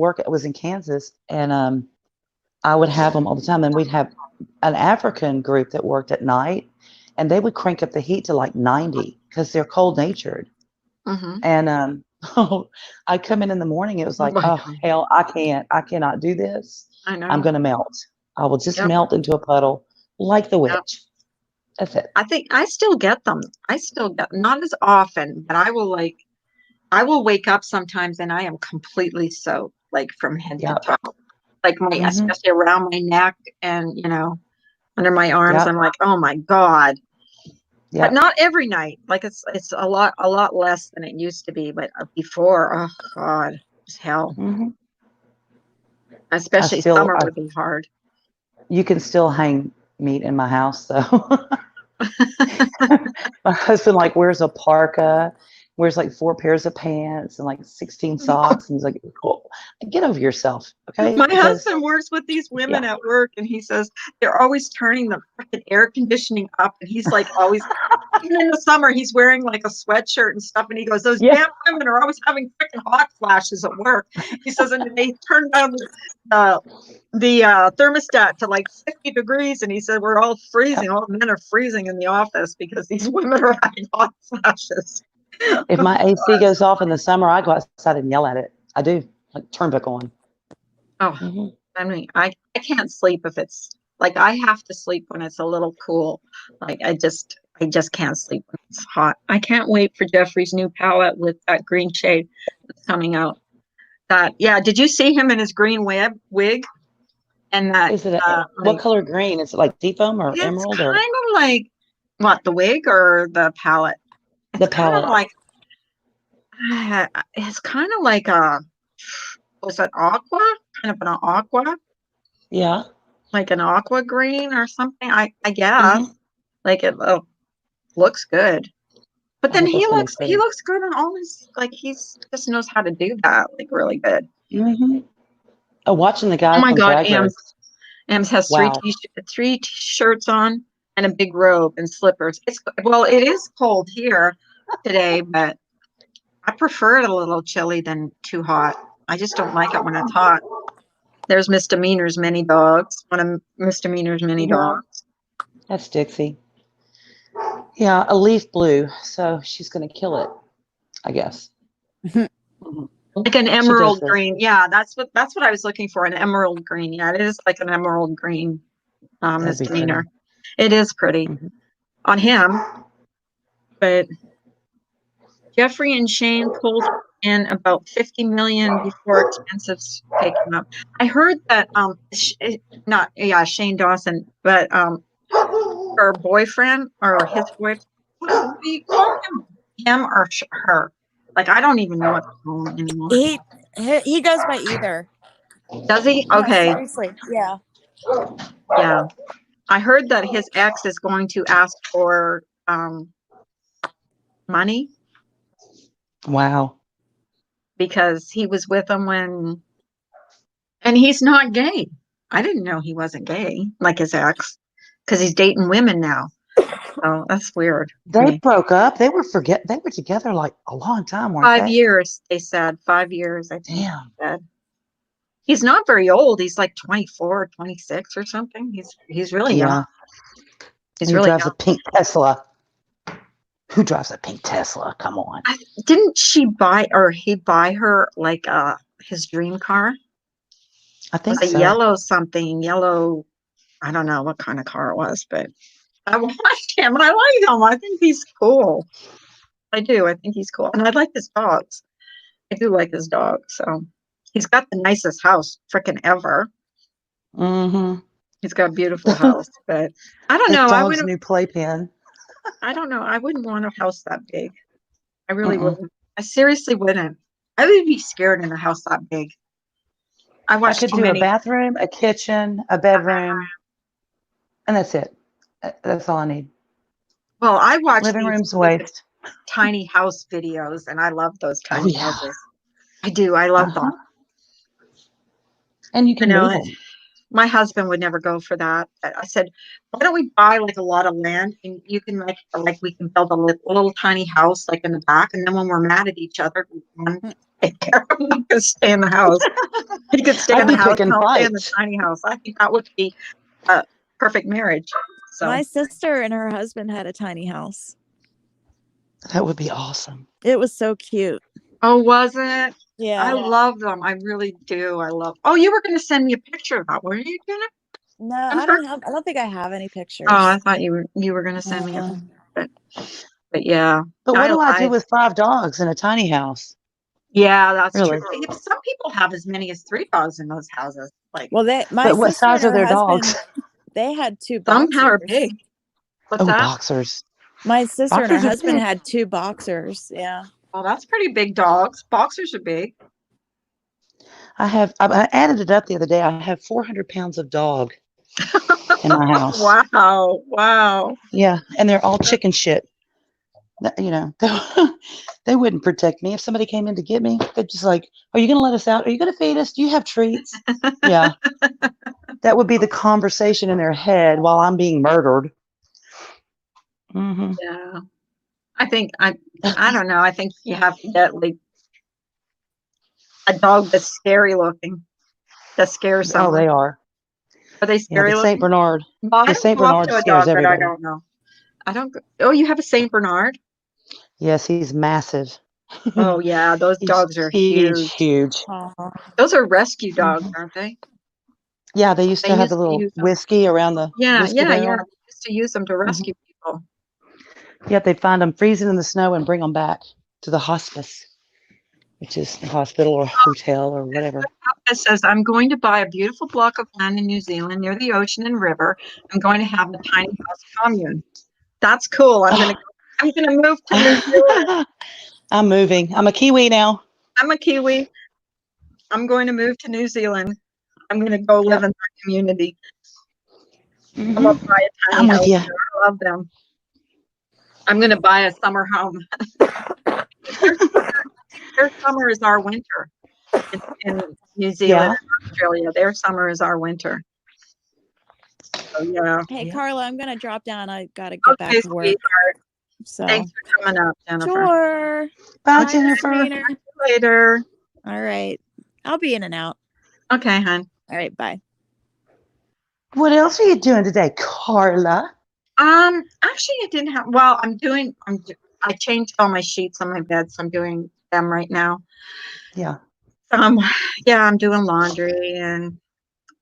in Kansas, and I would have them all the time. And we'd have an African group that worked at night, and they would crank up the heat to like 90 because they're cold natured. Mm-hmm. And I'd come in the morning. It was like, My oh God. hell, I cannot do this. I know. I'm gonna melt. I will just Yep. melt into a puddle like the Yep. witch. That's it. I think I still get them. I still get not as often, but I will wake up sometimes and I am completely soaked, like from head to Yep. toe. Like especially around my neck and under my arms. Yep. I'm like, oh my God. But Yep. not every night. Like it's a lot less than it used to be. But before, oh God, it's hell. Mm-hmm. Especially summer would be hard. You can still hang meat in my house, though. My husband wears a parka, wears like 4 pairs of pants and like 16 socks, and he's like, "Cool, get over yourself, okay?" My Because husband works with these women at work, and he says they're always turning the freaking air conditioning up, and he's like always, even in the summer, he's wearing like a sweatshirt and stuff, and he goes, "Those damn women are always having freaking hot flashes at work." He says, and they turn down the thermostat to like 50 degrees, and he said we're all freezing. All the men are freezing in the office because these women are having hot flashes. if my AC goes off in the summer, I go outside and yell at it. I do. like turn back on. Oh, Hmm. I mean, I can't sleep if it's like I have to sleep when it's a little cool. Like I just can't sleep when it's hot. I can't wait for Jeffrey's new palette with that green shade that's coming out. That yeah, did you see him in his green wig? And that Is it what like color green? Is it like seafoam or it's emerald kind or of like what, the wig or the palette? the It's kind of palette? like it's kind of like a was it aqua? Kind of an aqua, Yeah. like an aqua green or something. I guess Hmm. like it looks good. But I then think that's gonna be he pretty. looks good on all his like he's just knows how to do that like really good. Hmm. Oh, watching the Oh guy my from God, Drag Race. Ames has Wow. three t-shirts on and a big robe and slippers. It's well, it is cold here today, but I prefer it a little chilly than too hot. I just don't like it when it's hot. There's Misdemeanor's mini dogs. One of Misdemeanor's mini Yeah, dogs. that's Dixie. Yeah, a leaf blue. So she's gonna kill it, I guess. Mhm. Like an She does emerald this. green. Yeah, that's what I was looking for. An emerald green. Yeah, it is like an emerald green That'd be pretty. Misdemeanor. It is pretty Mhm. on him, but Jeffrey and Shane pulled in about 50 million before expenses taken up. I heard that not yeah, Shane Dawson, but her boyfriend or his boyfriend, what do you call him or her? Like I don't even know what to call him anymore. He goes by either. Does he? No, Okay. seriously. Yeah. Yeah. I heard that his ex is going to ask for money Wow. because he was with him and he's not gay. I didn't know he wasn't gay, like his ex, because he's dating women now. Oh, that's weird to They me. broke up. They were together like a long time, weren't 5 years, they said. 5 years, I think Damn. they said. He's not very old. He's like 24 or 26 or something. He's really young. Yeah. He's He really drives young. a pink Tesla. Who drives a pink Tesla? Come on. Didn't she buy or he buy her like his dream car? I It was think a so. yellow something, yellow. I don't know what kind of car it was, but I watched him and I like him. I think he's cool. I do. I think he's cool. And I like his dogs. I do like his dog. So he's got the nicest house freaking ever. Mm-hmm. He's got a beautiful house, but I don't His know. dog's new playpen. I don't know. I wouldn't want a house that big. I really Mm-mm. wouldn't. I seriously wouldn't. I would be scared in a house that big. I I watched could too do a many. bathroom, a kitchen, a bedroom, and that's it. That's all I need. Well, I watch Living these room's stupid waste. tiny house videos, and I love those Oh tiny yeah. houses. I do. I love Uh-huh. them. And you I can know move it. them. My husband would never go for that. But I said, why don't we buy like a lot of land and you can like we can build a little tiny house like in the back, and then when we're mad at each other, one take care of him and stay in the house. He could stay in I'd the be house and picking I'll stay in the fights. tiny house. I think that would be a perfect marriage. So My sister and her husband had a tiny house. That would be awesome. It was so cute. oh, was it? I Yeah. love them. I really do. I love. Oh, you were going to send me a picture of that, were you gonna? No, I'm I sorry. don't think I have any pictures. Oh, I thought you were going to send me a Uh, picture, but yeah, But what do I do I with 5 dogs in a tiny house? yeah, that's true. Really? Some people have as many as 3 dogs in those houses. Like well, my But what sister and size are her their husband, dogs? they had 2 some are boxers. big. What's Oh, that? boxers. My sister and her Boxers are husband big. had 2 boxers. Yeah. Well, that's pretty big dogs. Boxers are big. I added it up the other day. I have 400 pounds of dog in my house. Wow, wow. Yeah, and they're all chicken shit. You know, they wouldn't protect me if somebody came in to get me. They'd just like, "Are you going to let us out? Are you going to feed us? Do you have treats?" Yeah, that would be the conversation in their head while I'm being murdered. Hmm. Yeah, I don't know. I think you have to get like a dog that's scary looking, that scares Oh, someone. they are. Are they Yeah, scary looking? Well, I The don't Saint go up Bernard to a scares dog that I everybody. don't know. I don't. Oh, you have a Saint Bernard? Yes, he's massive. Oh yeah, those He's dogs are huge, huge. huge. Oh, Those are rescue dogs, Mhm. aren't they? Yeah, they used They to have the used to little use them. whiskey around the Yeah, whiskey yeah, yeah. barrel. They used to use them to Mhm. rescue people. Yep, they'd find them freezing in the snow and bring them back to the hospice, which is the hospital or hotel or whatever. It says, I'm going to buy a beautiful block of land in New Zealand near the ocean and river. I'm going to have a tiny house commune. That's cool. I'm gonna move to New Zealand. I'm moving. I'm a Kiwi now. I'm a Kiwi. I'm going to move to New Zealand. I'm gonna go live Yep. in that community. I'm gonna Mhm. buy a tiny I'm with house you. there. I love them. I'm gonna buy a summer home. Their summer is our winter in New Zealand Yeah. and Australia. Their summer is our winter. So yeah. hey, Yeah. Carla, I'm gonna drop down. I gotta get back Okay, to work. sweetheart. So Thanks for coming up, Jennifer. sure. Bye, Bye, Jennifer. Misdemeanor. Later. All right. I'll be in and out. Okay, hon. All right, bye. What else are you doing today, Carla? Actually, I didn't have. Well, I changed all my sheets on my bed, so I'm doing them right now. Yeah. Yeah, I'm doing laundry and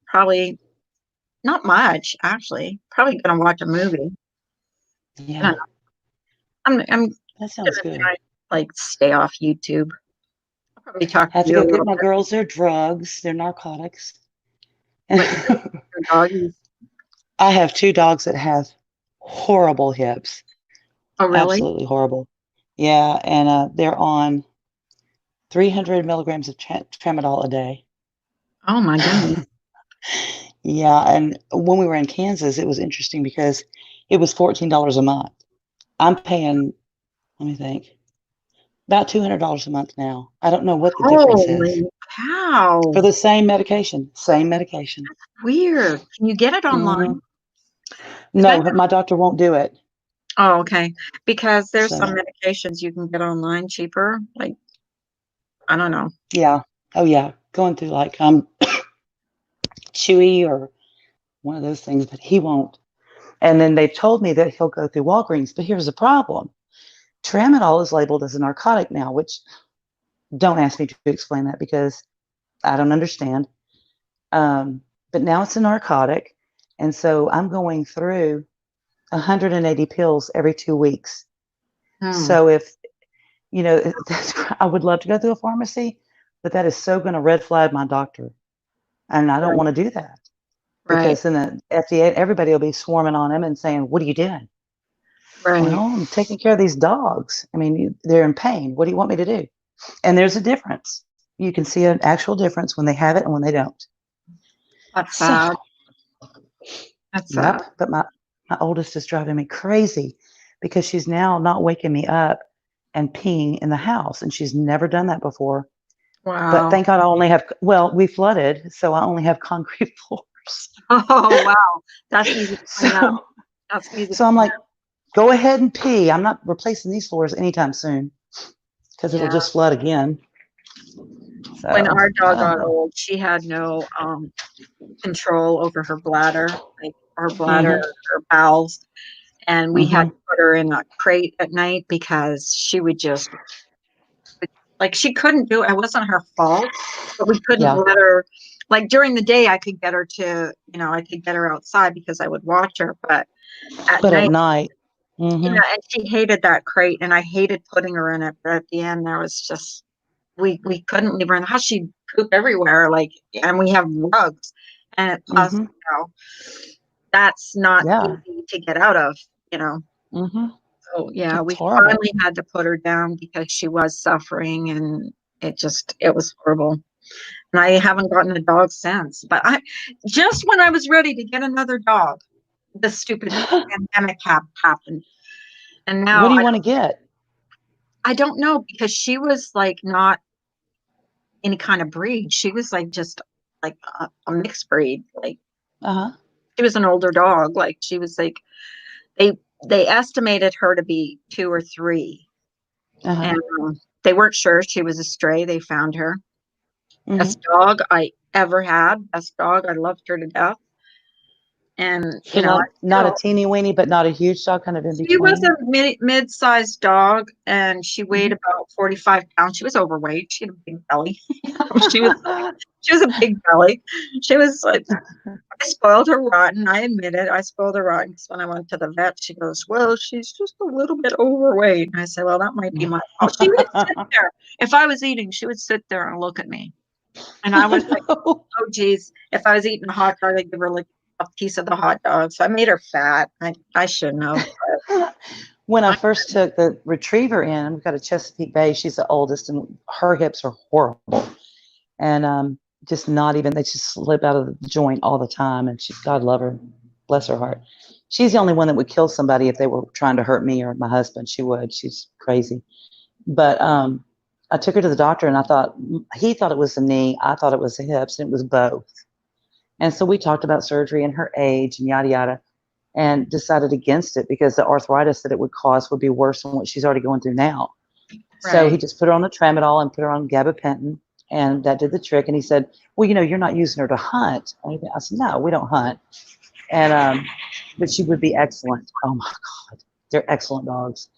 probably not much actually. Probably gonna watch a movie. I don't Yeah. know. I'm That sounds gonna good. try like stay off YouTube. I'll probably talk I to have to you a go get little my bit. girls their drugs, their narcotics. What you do with your doggies? I have two dogs that have horrible hips. Oh, really? Absolutely horrible. Yeah, and they're on 300 milligrams of tramadol a day. Oh my goodness. Yeah, and when we were in Kansas, it was interesting because it was $14 a month. I'm paying, let me think, about $200 a month now. I don't know what the difference is Holy cow! for the same medication. Same medication. Weird. Can you get it Hmm. online? 'Cause No, my doctor won't do it. Oh, okay. Because there's some So, medications you can get online cheaper. Like, I don't know. yeah. Oh, yeah. Going through like Chewy or one of those things, but he won't. And then they've told me that he'll go through Walgreens. But here's the problem. Tramadol is labeled as a narcotic now, which don't ask me to explain that because I don't understand. But now it's a narcotic. And so I'm going through 180 pills every 2 weeks. Hmm. So if, I would love to go through a pharmacy, but that is so going to red flag my doctor. And I don't Right. want to do that Right. because then the FDA, everybody will be swarming on him and saying, what are you doing? Right. Well, I'm taking care of these dogs. I mean, they're in pain. What do you want me to do? And there's a difference. You can see an actual difference when they have it and when they don't. That's So, sad. That's sad. yep. But my oldest is driving me crazy because she's now not waking me up and peeing in the house. And she's never done that before. But Wow. thank God I only have, well, we flooded, so I only have concrete floors. Oh, wow. That's easy to clean up. So, That's easy to so I'm clean like, up. go ahead and pee. I'm not replacing these floors anytime soon because it'll Yeah. just flood again. When So our I dog don't got know. old, she had no control over her bladder, like her bladder, Hmm. her bowels. And we had Hmm. to put her in a crate at night because she would just like she couldn't do it. It wasn't her fault, but we couldn't Yeah. let her like during the day I could get her to, I could get her outside because I would watch her, but at But at night, night, hmm and she hated that crate and I hated putting her in it, but at the end there was just we couldn't leave her in the house. She'd poop everywhere, like, and we have rugs and it plus, hmm that's not yeah, easy to get out of, you know. hmm So yeah, it's we horrible. finally had to put her down because she was suffering and it was horrible. And I haven't gotten a dog since. But I just when I was ready to get another dog, the stupid pandemic happened. And What now do you want to get? I don't know because she was like not any kind of breed. She was like just like a mixed breed. Like Uh-huh. she was an older dog. Like she was like they they estimated her to be 2 or 3. Uh-huh. And they weren't sure she was a stray. They found her. Hmm. Best dog I ever had. Best dog. I loved her to death. And, So not a teeny weeny, but not a huge dog, kind of in she was between. a mid-sized dog, and she weighed Mhm. about 45 pounds. She was overweight. She had a big belly. She was a big belly. She was like, I spoiled her rotten. I admit it. I spoiled her rotten because when I went to the vet, she goes, "Well, she's just a little bit overweight." And I said, "Well, that might be my fault." She would sit there. If I was eating, she would sit there and look at me. And I was like, "Oh, geez." If I was eating a hot dog, I'd give her like a piece of the hot dog. So I made her fat. I shouldn't have. When I first took the retriever in, we've got a Chesapeake Bay. She's the oldest, and her hips are horrible. And just not even, they just slip out of the joint all the time. And she's, God love her, bless her heart. She's the only one that would kill somebody if they were trying to hurt me or my husband. She would. She's crazy. But I took her to the doctor, and he thought it was the knee. I thought it was the hips, and it was both. And so we talked about surgery and her age and yada, yada, and decided against it because the arthritis that it would cause would be worse than what she's already going through now. So he Right. just put her on the tramadol and put her on gabapentin, and that did the trick. And he said, "Well, you're not using her to hunt." I said, "No, we don't hunt." And but she would be excellent. Oh my God, they're excellent dogs.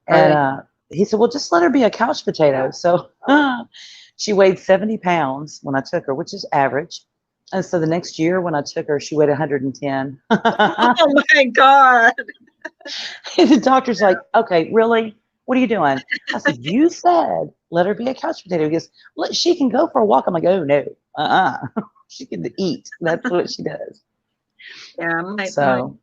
And he said, "Well, just let her be a couch potato." So she weighed 70 pounds when I took her, which is average. And so the next year when I took her, she weighed 110. Oh my God. And the doctor's like, "Okay, really? What are you doing?" I said, "You said let her be a couch potato." He goes, "She can go for a walk." I'm like, "Oh no, she can eat. That's what she does." Yeah, So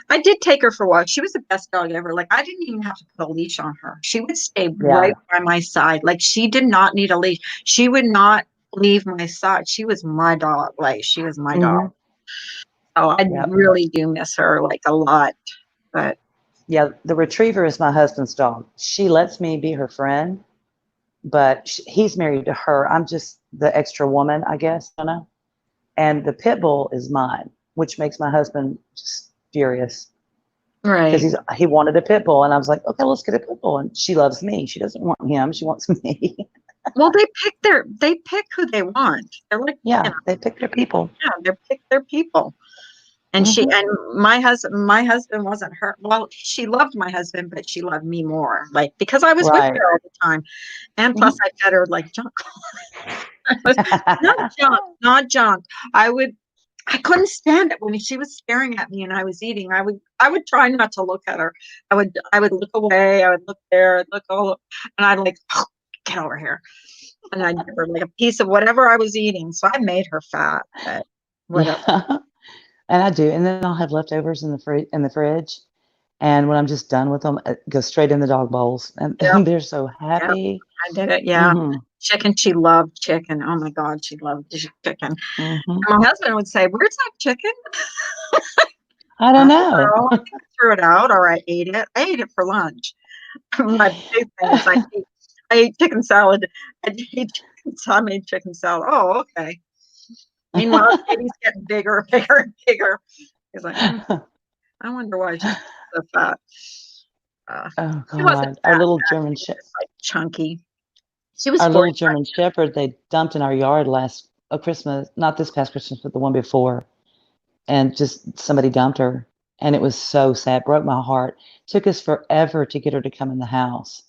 I did take her for walks. She was the best dog ever. Like, I didn't even have to put a leash on her. She would stay yeah, right by my side. Like, she did not need a leash. She would not leave my side. She was my dog. Like, she was my dog. hmm So I yeah, really do miss her like a lot. But yeah. The retriever is my husband's dog. She lets me be her friend, but he's married to her. I'm just the extra woman, I guess. I don't know. And the pit bull is mine, which makes my husband just furious. Because right. he wanted a pit bull, and I was like, "Okay, let's get a pit bull." And she loves me. She doesn't want him. She wants me. Well, they pick who they want. They're like, Yeah, they pick their people. yeah, they pick their people. And Hmm my husband wasn't her. Well, she loved my husband, but she loved me more. Like, because I was with Right. her all the time. And plus Mhm. I fed her like junk. Not junk, not junk. I couldn't stand it when she was staring at me and I was eating. I would try not to look at her. I would look away. I would look there. I'd look all, and I'd like, "Oh, get over here." And I'd give her like a piece of whatever I was eating. So I made her fat, but whatever. Yeah. And I do. And then I'll have leftovers in the fridge. And when I'm just done with them, it goes straight in the dog bowls. And Yeah, they're so yeah, happy. I did it. Yeah. Hmm Chicken, she loved chicken. Oh my God, she loved chicken. hmm And my husband would say, "Where's that chicken?" I I don't don't know. know. I think I threw it out or I ate it. I ate it for lunch. My big thing is I ate chicken salad. I made chicken salad. Oh, okay. Meanwhile, baby's getting bigger, bigger, and bigger. He's like, I wonder why she's so fat. Oh She wasn't God. fat, fat. She was just like chunky. She was Our little 45. German Shepherd, they dumped in our yard last Christmas, not this past Christmas, but the one before. And just somebody dumped her. And it was so sad, broke my heart. Took us forever to get her to come in the house.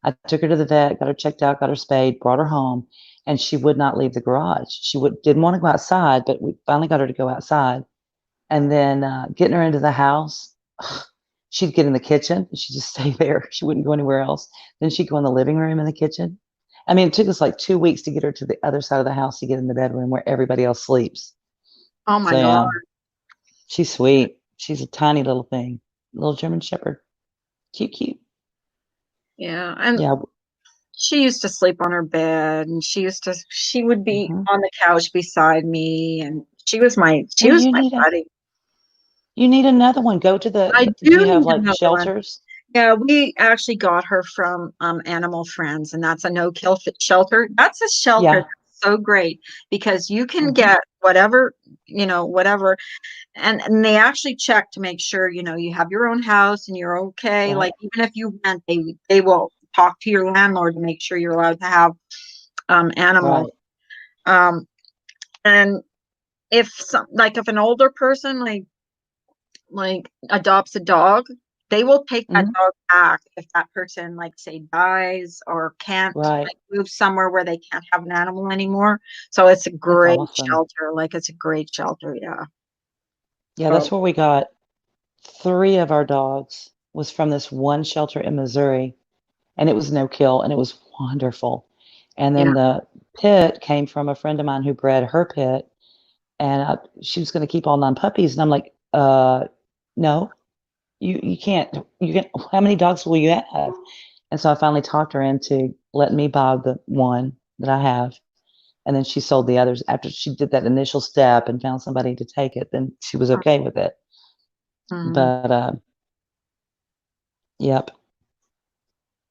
I took her to the vet, got her checked out, got her spayed, brought her home, and she would not leave the garage. Didn't want to go outside, but we finally got her to go outside. And then getting her into the house, she'd get in the kitchen and she'd just stay there. She wouldn't go anywhere else. Then she'd go in the living room and the kitchen. I mean, it took us like 2 weeks to get her to the other side of the house to get in the bedroom where everybody else sleeps. Oh my So God. yeah, she's sweet. She's a tiny little thing, little German Shepherd. Cute, cute. Yeah. And Yeah. she used to sleep on her bed and she would be hmm on the couch beside me and she Well, was my buddy. you need another one. Go to I do do you have need like another one. shelters? Yeah, we actually got her from Animal Friends, and that's a no-kill shelter. That's a shelter Yeah. that's so great because you can hmm get whatever, whatever, and they actually check to make sure, you have your own house and you're okay. Right. Like even if you rent, they will talk to your landlord to make sure you're allowed to have animals. Right. Um, and if an older person like like adopts a dog, they will take that Mhm. dog back if that person, like, say, dies or can't, Right. like, move somewhere where they can't have an animal anymore. So it's a That's great awesome. shelter. Like, it's a great shelter. Yeah. Yeah, So that's where we got 3 of our dogs was from this one shelter in Missouri, and it was no kill, and it was wonderful. And yeah. then the pit came from a friend of mine who bred her pit, and she was going to keep all 9 puppies, and I'm like, no, you can't. You can. How many dogs will you have? And so I finally talked her into letting me buy the one that I have, and then she sold the others after she did that initial step and found somebody to take it. Then she was okay with it. Mhm. But yep.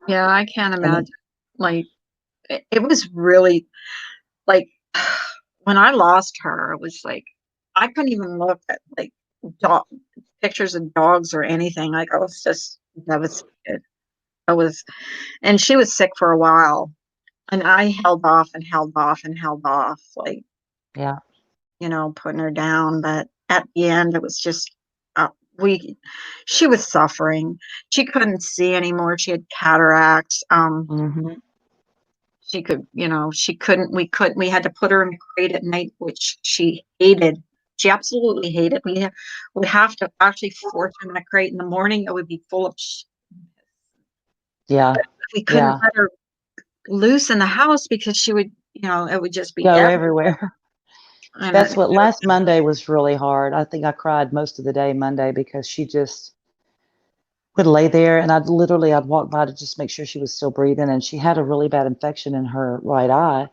Yeah, I can't And then imagine. Like, it was really like when I lost her, it was like I couldn't even look at like dog pictures of dogs or anything. Like, I was just devastated. I was, and she was sick for a while, and I held off and held off and held off, like, yeah. putting her down. But at the end, it was just we. She was suffering. She couldn't see anymore. She had cataracts. Mhm. She couldn't, we had to put her in a crate at night, which she hated. She absolutely hated. We have to actually force her in a crate in the morning. It would be full of Yeah. we couldn't Yeah. let her loose in the house because she would, it would just be Go everywhere. everywhere. And That's what last Monday was really hard. I think I cried most of the day Monday because she just would lay there, and I'd walk by to just make sure she was still breathing, and she had a really bad infection in her right eye,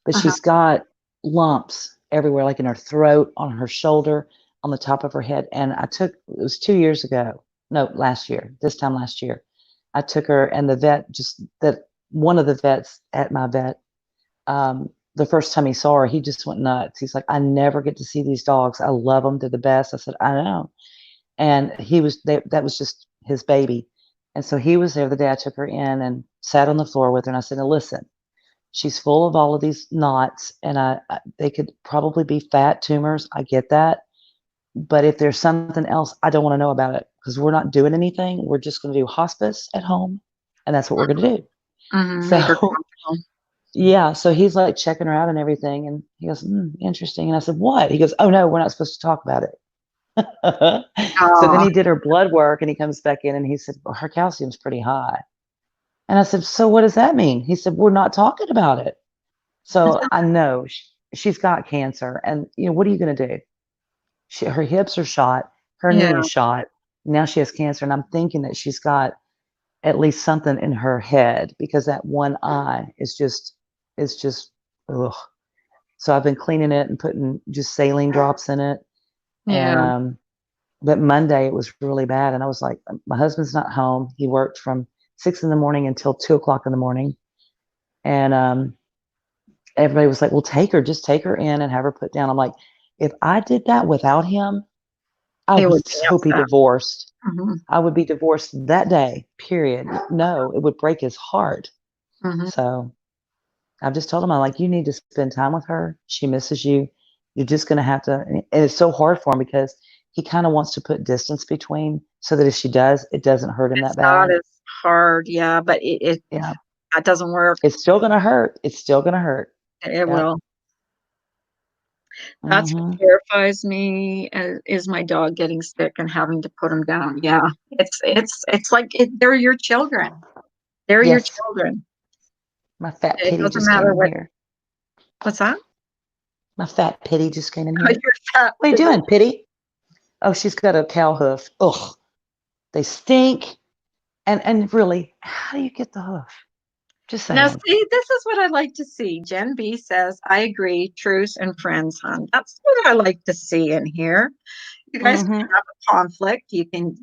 but uh-huh, she's got lumps everywhere, like in her throat, on her shoulder, on the top of her head. And it was 2 years ago. No, last year, this time last year. I took her, and the vet just that one of the vets at my vet, the first time he saw her, he just went nuts. He's like, I never get to see these dogs. I love them. They're the best. I said, I know. And that was just his baby. And so he was there the day I took her in and sat on the floor with her. And I said, now listen, she's full of all of these knots, and they could probably be fat tumors. I get that. But if there's something else, I don't want to know about it because we're not doing anything. We're just going to do hospice at home. And that's what we're going to do. make her So, comfortable. yeah. So he's like checking her out and everything. And he goes, interesting. And I said, what? He goes, oh, no, we're not supposed to talk about it. So then Oh, he did her blood work, and he comes back in and he said, well, her calcium's pretty high. And I said, so what does that mean? He said, we're not talking about it. So I know she's got cancer. And, what are you going to do? Her hips are shot, her yeah, knee is shot. Now she has cancer. And I'm thinking that she's got at least something in her head because that one eye is just, ugh. So I've been cleaning it and putting just saline drops in it. And, yeah. but Monday it was really bad. And I was like, my husband's not home. He worked from 6 in the morning until 2 o'clock in the morning. And, everybody was like, well, just take her in and have her put down. I'm like, if I did that without him, I He would would be so be upset. divorced. Hmm. I would be divorced that day, period. No, it would break his heart. Hmm. So I've just told him, I'm like, you need to spend time with her. She misses you. You're just going to have to. And it's so hard for him because he kind of wants to put distance between so that if she does, it doesn't hurt him that It's not bad. as hard, yeah, but Yeah. that doesn't work. It's still going to hurt. It's still going to hurt. It Yep. will. That's what Hmm. terrifies me, is my dog getting sick and having to put him down. Yeah, it's like they're your children. They're your Yes. children. My fat It pity doesn't just came matter in what. here. What's that? My fat pity just came in here. You're fat. What are you doing, Pity? Oh, she's got a cow hoof. Ugh, they stink. And really, how do you get the hoof? Just Now, saying. see, this is what I like to see. Jen B says, "I agree. Truce and friends, hon." That's what I like to see in here. You guys can Hmm. have a conflict. You can,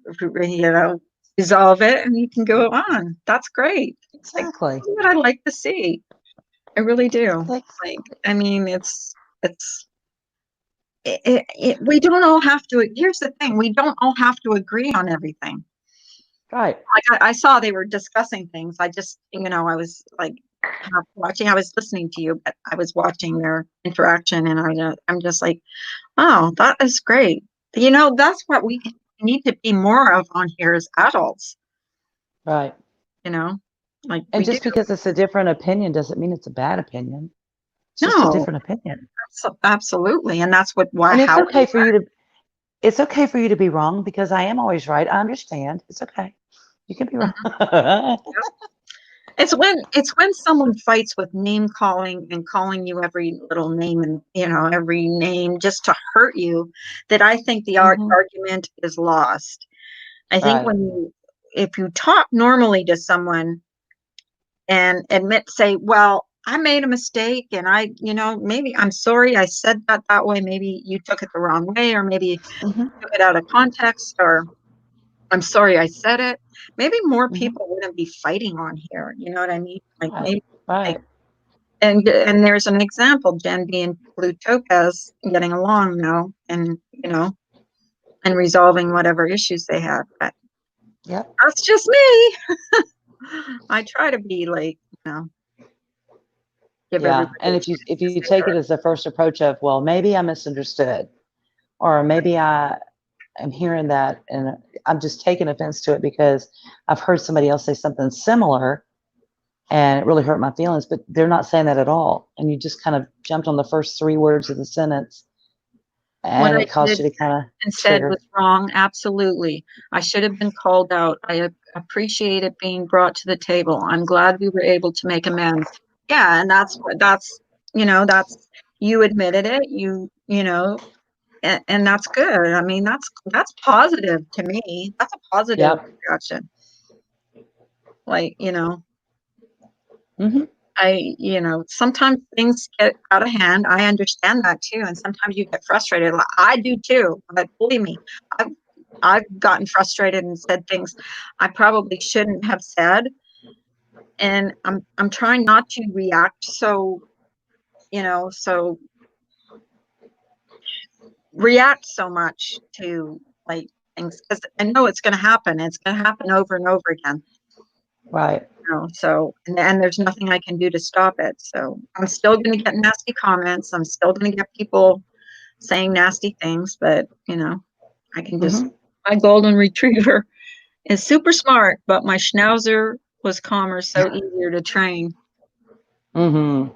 resolve it, and you can go on. That's great. Like, Exactly. that's what I like to see. I really do. Like, Like, I mean, it's we don't all have to. Here's the thing: we don't all have to agree on everything. right. Like, I saw they were discussing things. I just, I was like half watching. I was listening to you, but I was watching their interaction, and I'm just like, oh, that is great. That's what need to be more of on here as adults, Right. you know, like And we do. just because it's a different opinion doesn't mean it's a bad opinion. It's just a No, different opinion. absolutely. And that's why And how we it's okay for you to be wrong, because I am always right. I understand. It's okay. You can be wrong. it's when someone fights with name calling and calling you every little name and every name just to hurt you, that I think the Mhm. argument is lost. I think Right. if you talk normally to someone and say, well, I made a mistake and maybe I'm sorry I said that way. Maybe you took it the wrong way, or maybe Mhm. took it out of context, or I'm sorry I said it. Maybe more Mhm. people wouldn't be fighting on here. You know what I mean? Like Right. maybe, like, Right. and there's an example, Jen and Blue Topaz getting along now, and and resolving whatever issues they have. But Yep. that's just me. I try to be like, give Yeah. everybody And a if you chance to say take it their. as the first approach of, well, maybe I misunderstood, or maybe I am hearing that and I'm just taking offense to it because I've heard somebody else say something similar and it really hurt my feelings, but they're not saying that at all. And you just kind of jumped on the first 3 words of the sentence What and I it caused did you to kind of and said trigger. was wrong. Absolutely. I should have been called out. I appreciate it being brought to the table. I'm glad we were able to make amends. Yeah, and that's you admitted it. And that's good. I mean, that's positive to me. That's a positive Yep. reaction. Like, Hmm. sometimes things get out of hand. I understand that too. And sometimes you get frustrated. Like, I do too. But believe me, I've gotten frustrated and said things I probably shouldn't have said. And I'm trying not to react so react so much to like things, because I know it's gonna happen. It's gonna happen over and over again. Right. So and there's nothing I can do to stop it. So I'm still gonna get nasty comments. I'm still gonna get people saying nasty things, but I can just Hmm. my golden retriever is super smart, but my schnauzer was calmer, so easier to train. Hmm.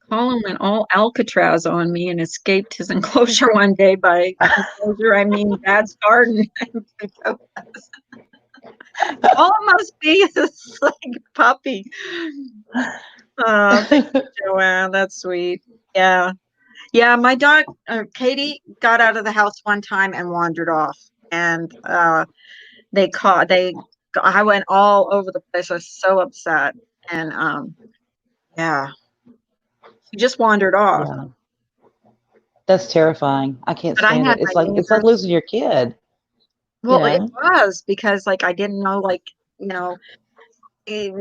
Colin went all Alcatraz on me and escaped his enclosure one day. By enclosure, I mean Dad's garden. Colin must be this like puppy. Thank you, Joanne. That's sweet. Yeah. Yeah, my dog, Katie, got out of the house one time and wandered off. And I went all over the place. I was so upset. And yeah, she just wandered off. Yeah. That's terrifying. I can't But I stand had it. my It's like neighbor. losing your kid, you Well, it know? was because like I didn't know, like,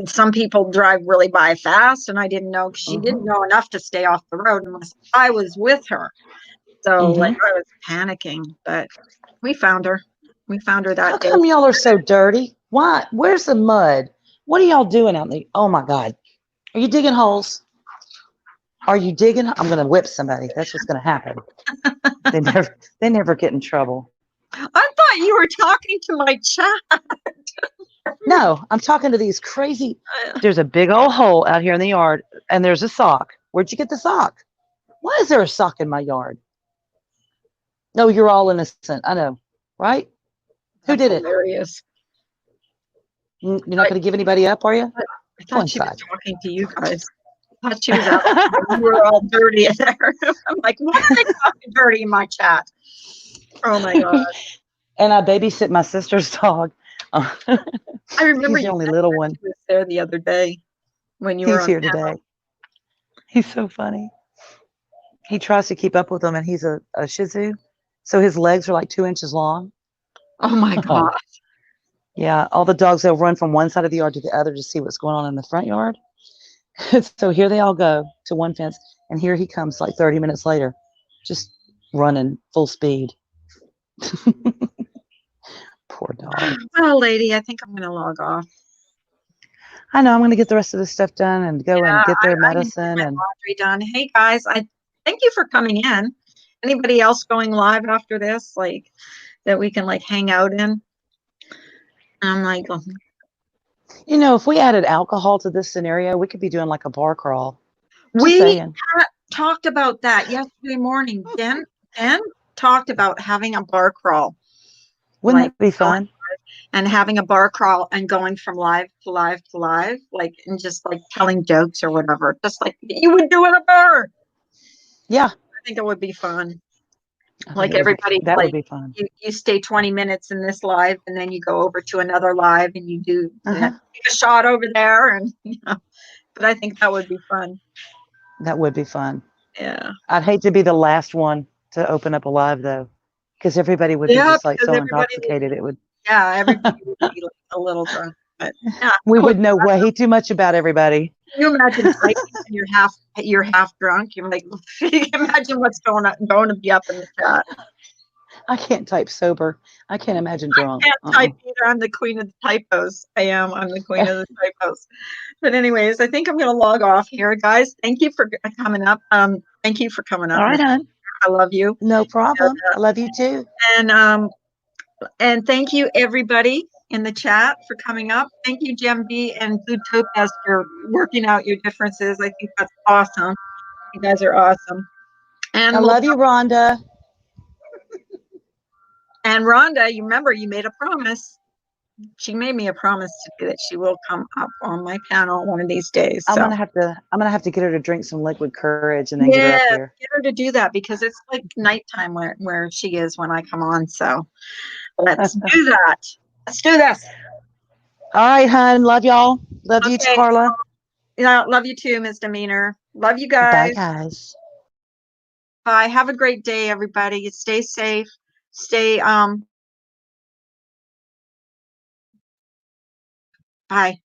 some people drive really by fast, and I didn't know, 'cause she didn't Hmm. know enough to stay off the road unless I was with her. So like Hmm. I was panicking, but we found her. We found her How that day. come y'all are so dirty? Why? Where's the mud? What are y'all doing out there? Oh my God. Are you digging holes? Are you digging? I'm going to whip somebody. That's what's going to happen. They never get in trouble. I thought you were talking to my chat. No, I'm talking to these crazy. There's a big old hole out here in the yard, and there's a sock. Where'd you get the sock? Why is there a sock in my yard? No, you're all innocent. I know, right? Who That's did it? hilarious. You're not going to give anybody up, are you? I Go thought she was inside. talking to you guys. I thought she was out there. You were all dirty in there. I'm like, why are they talking dirty in my chat? Oh my God. And I babysit my sister's dog. I remember He's the you only little mentioned one. she was there the other day when you were He's on here today. He's so funny. He tries to keep up with them, and he's a Shih Tzu, so his legs are like 2 inches long. Oh my God. Yeah, all the dogs, they'll run from one side of the yard to the other to see what's going on in the front yard. So here they all go to one fence, and here he comes like 30 minutes later, just running full speed. Poor dog. Well, lady, I think I'm going to log off. I know I'm going to get the rest of this stuff done and go Yeah, and get their I can get medicine. my And laundry done. Hey guys, I thank you for coming in. Anybody else going live after this? Like, that we can like hang out in. And I'm like, You know, if we added alcohol to this scenario, we could be doing like a bar crawl. Just we saying. talked about that yesterday morning. Ben talked about having a bar crawl. Wouldn't Like, that be fun? and having a bar crawl and going from live to live to live, like, and just like telling jokes or whatever, just like you would do in a bar. Yeah. I think it would be fun. I think Like it would be- everybody, that like would be fun. you stay 20 minutes in this live and then you go over to another live and you do Uh-huh. take a shot over there and but I think that would be fun. That would be fun. Yeah. I'd hate to be the last one to open up a live though, because everybody would be just like because so everybody intoxicated. It would. everybody would be like a little drunk. But yeah, We cool. would know way too much about everybody. Can you imagine typing and you're half drunk? You're like, imagine what's going to be up in the chat. I can't type sober. I can't imagine drunk. I can't type either. I'm the queen of the typos. I'm the queen of the typos. But anyways, I think I'm going to log off here, guys. Thank you for coming up. Thank you for coming up. All right, hon. I love you. No problem. I love you too. And thank you everybody in the chat for coming up. Thank you, Gem B and Blue Topaz, for working out your differences. I think that's awesome. You guys are awesome. And I love you, Rhonda. And Rhonda, you remember you made a promise. She made me a promise today that she will come up on my panel one of these days. So. I'm gonna have to get her to drink some liquid courage and then get her up here. Get her to do that because it's like nighttime where she is when I come on. So let's do that. Let's do this. All right, hon. Love y'all. Love you, Carla. Yeah, love you too, Ms. Demeanor. Love you guys. Bye, guys. Bye. Have a great day, everybody. Stay safe. Stay bye.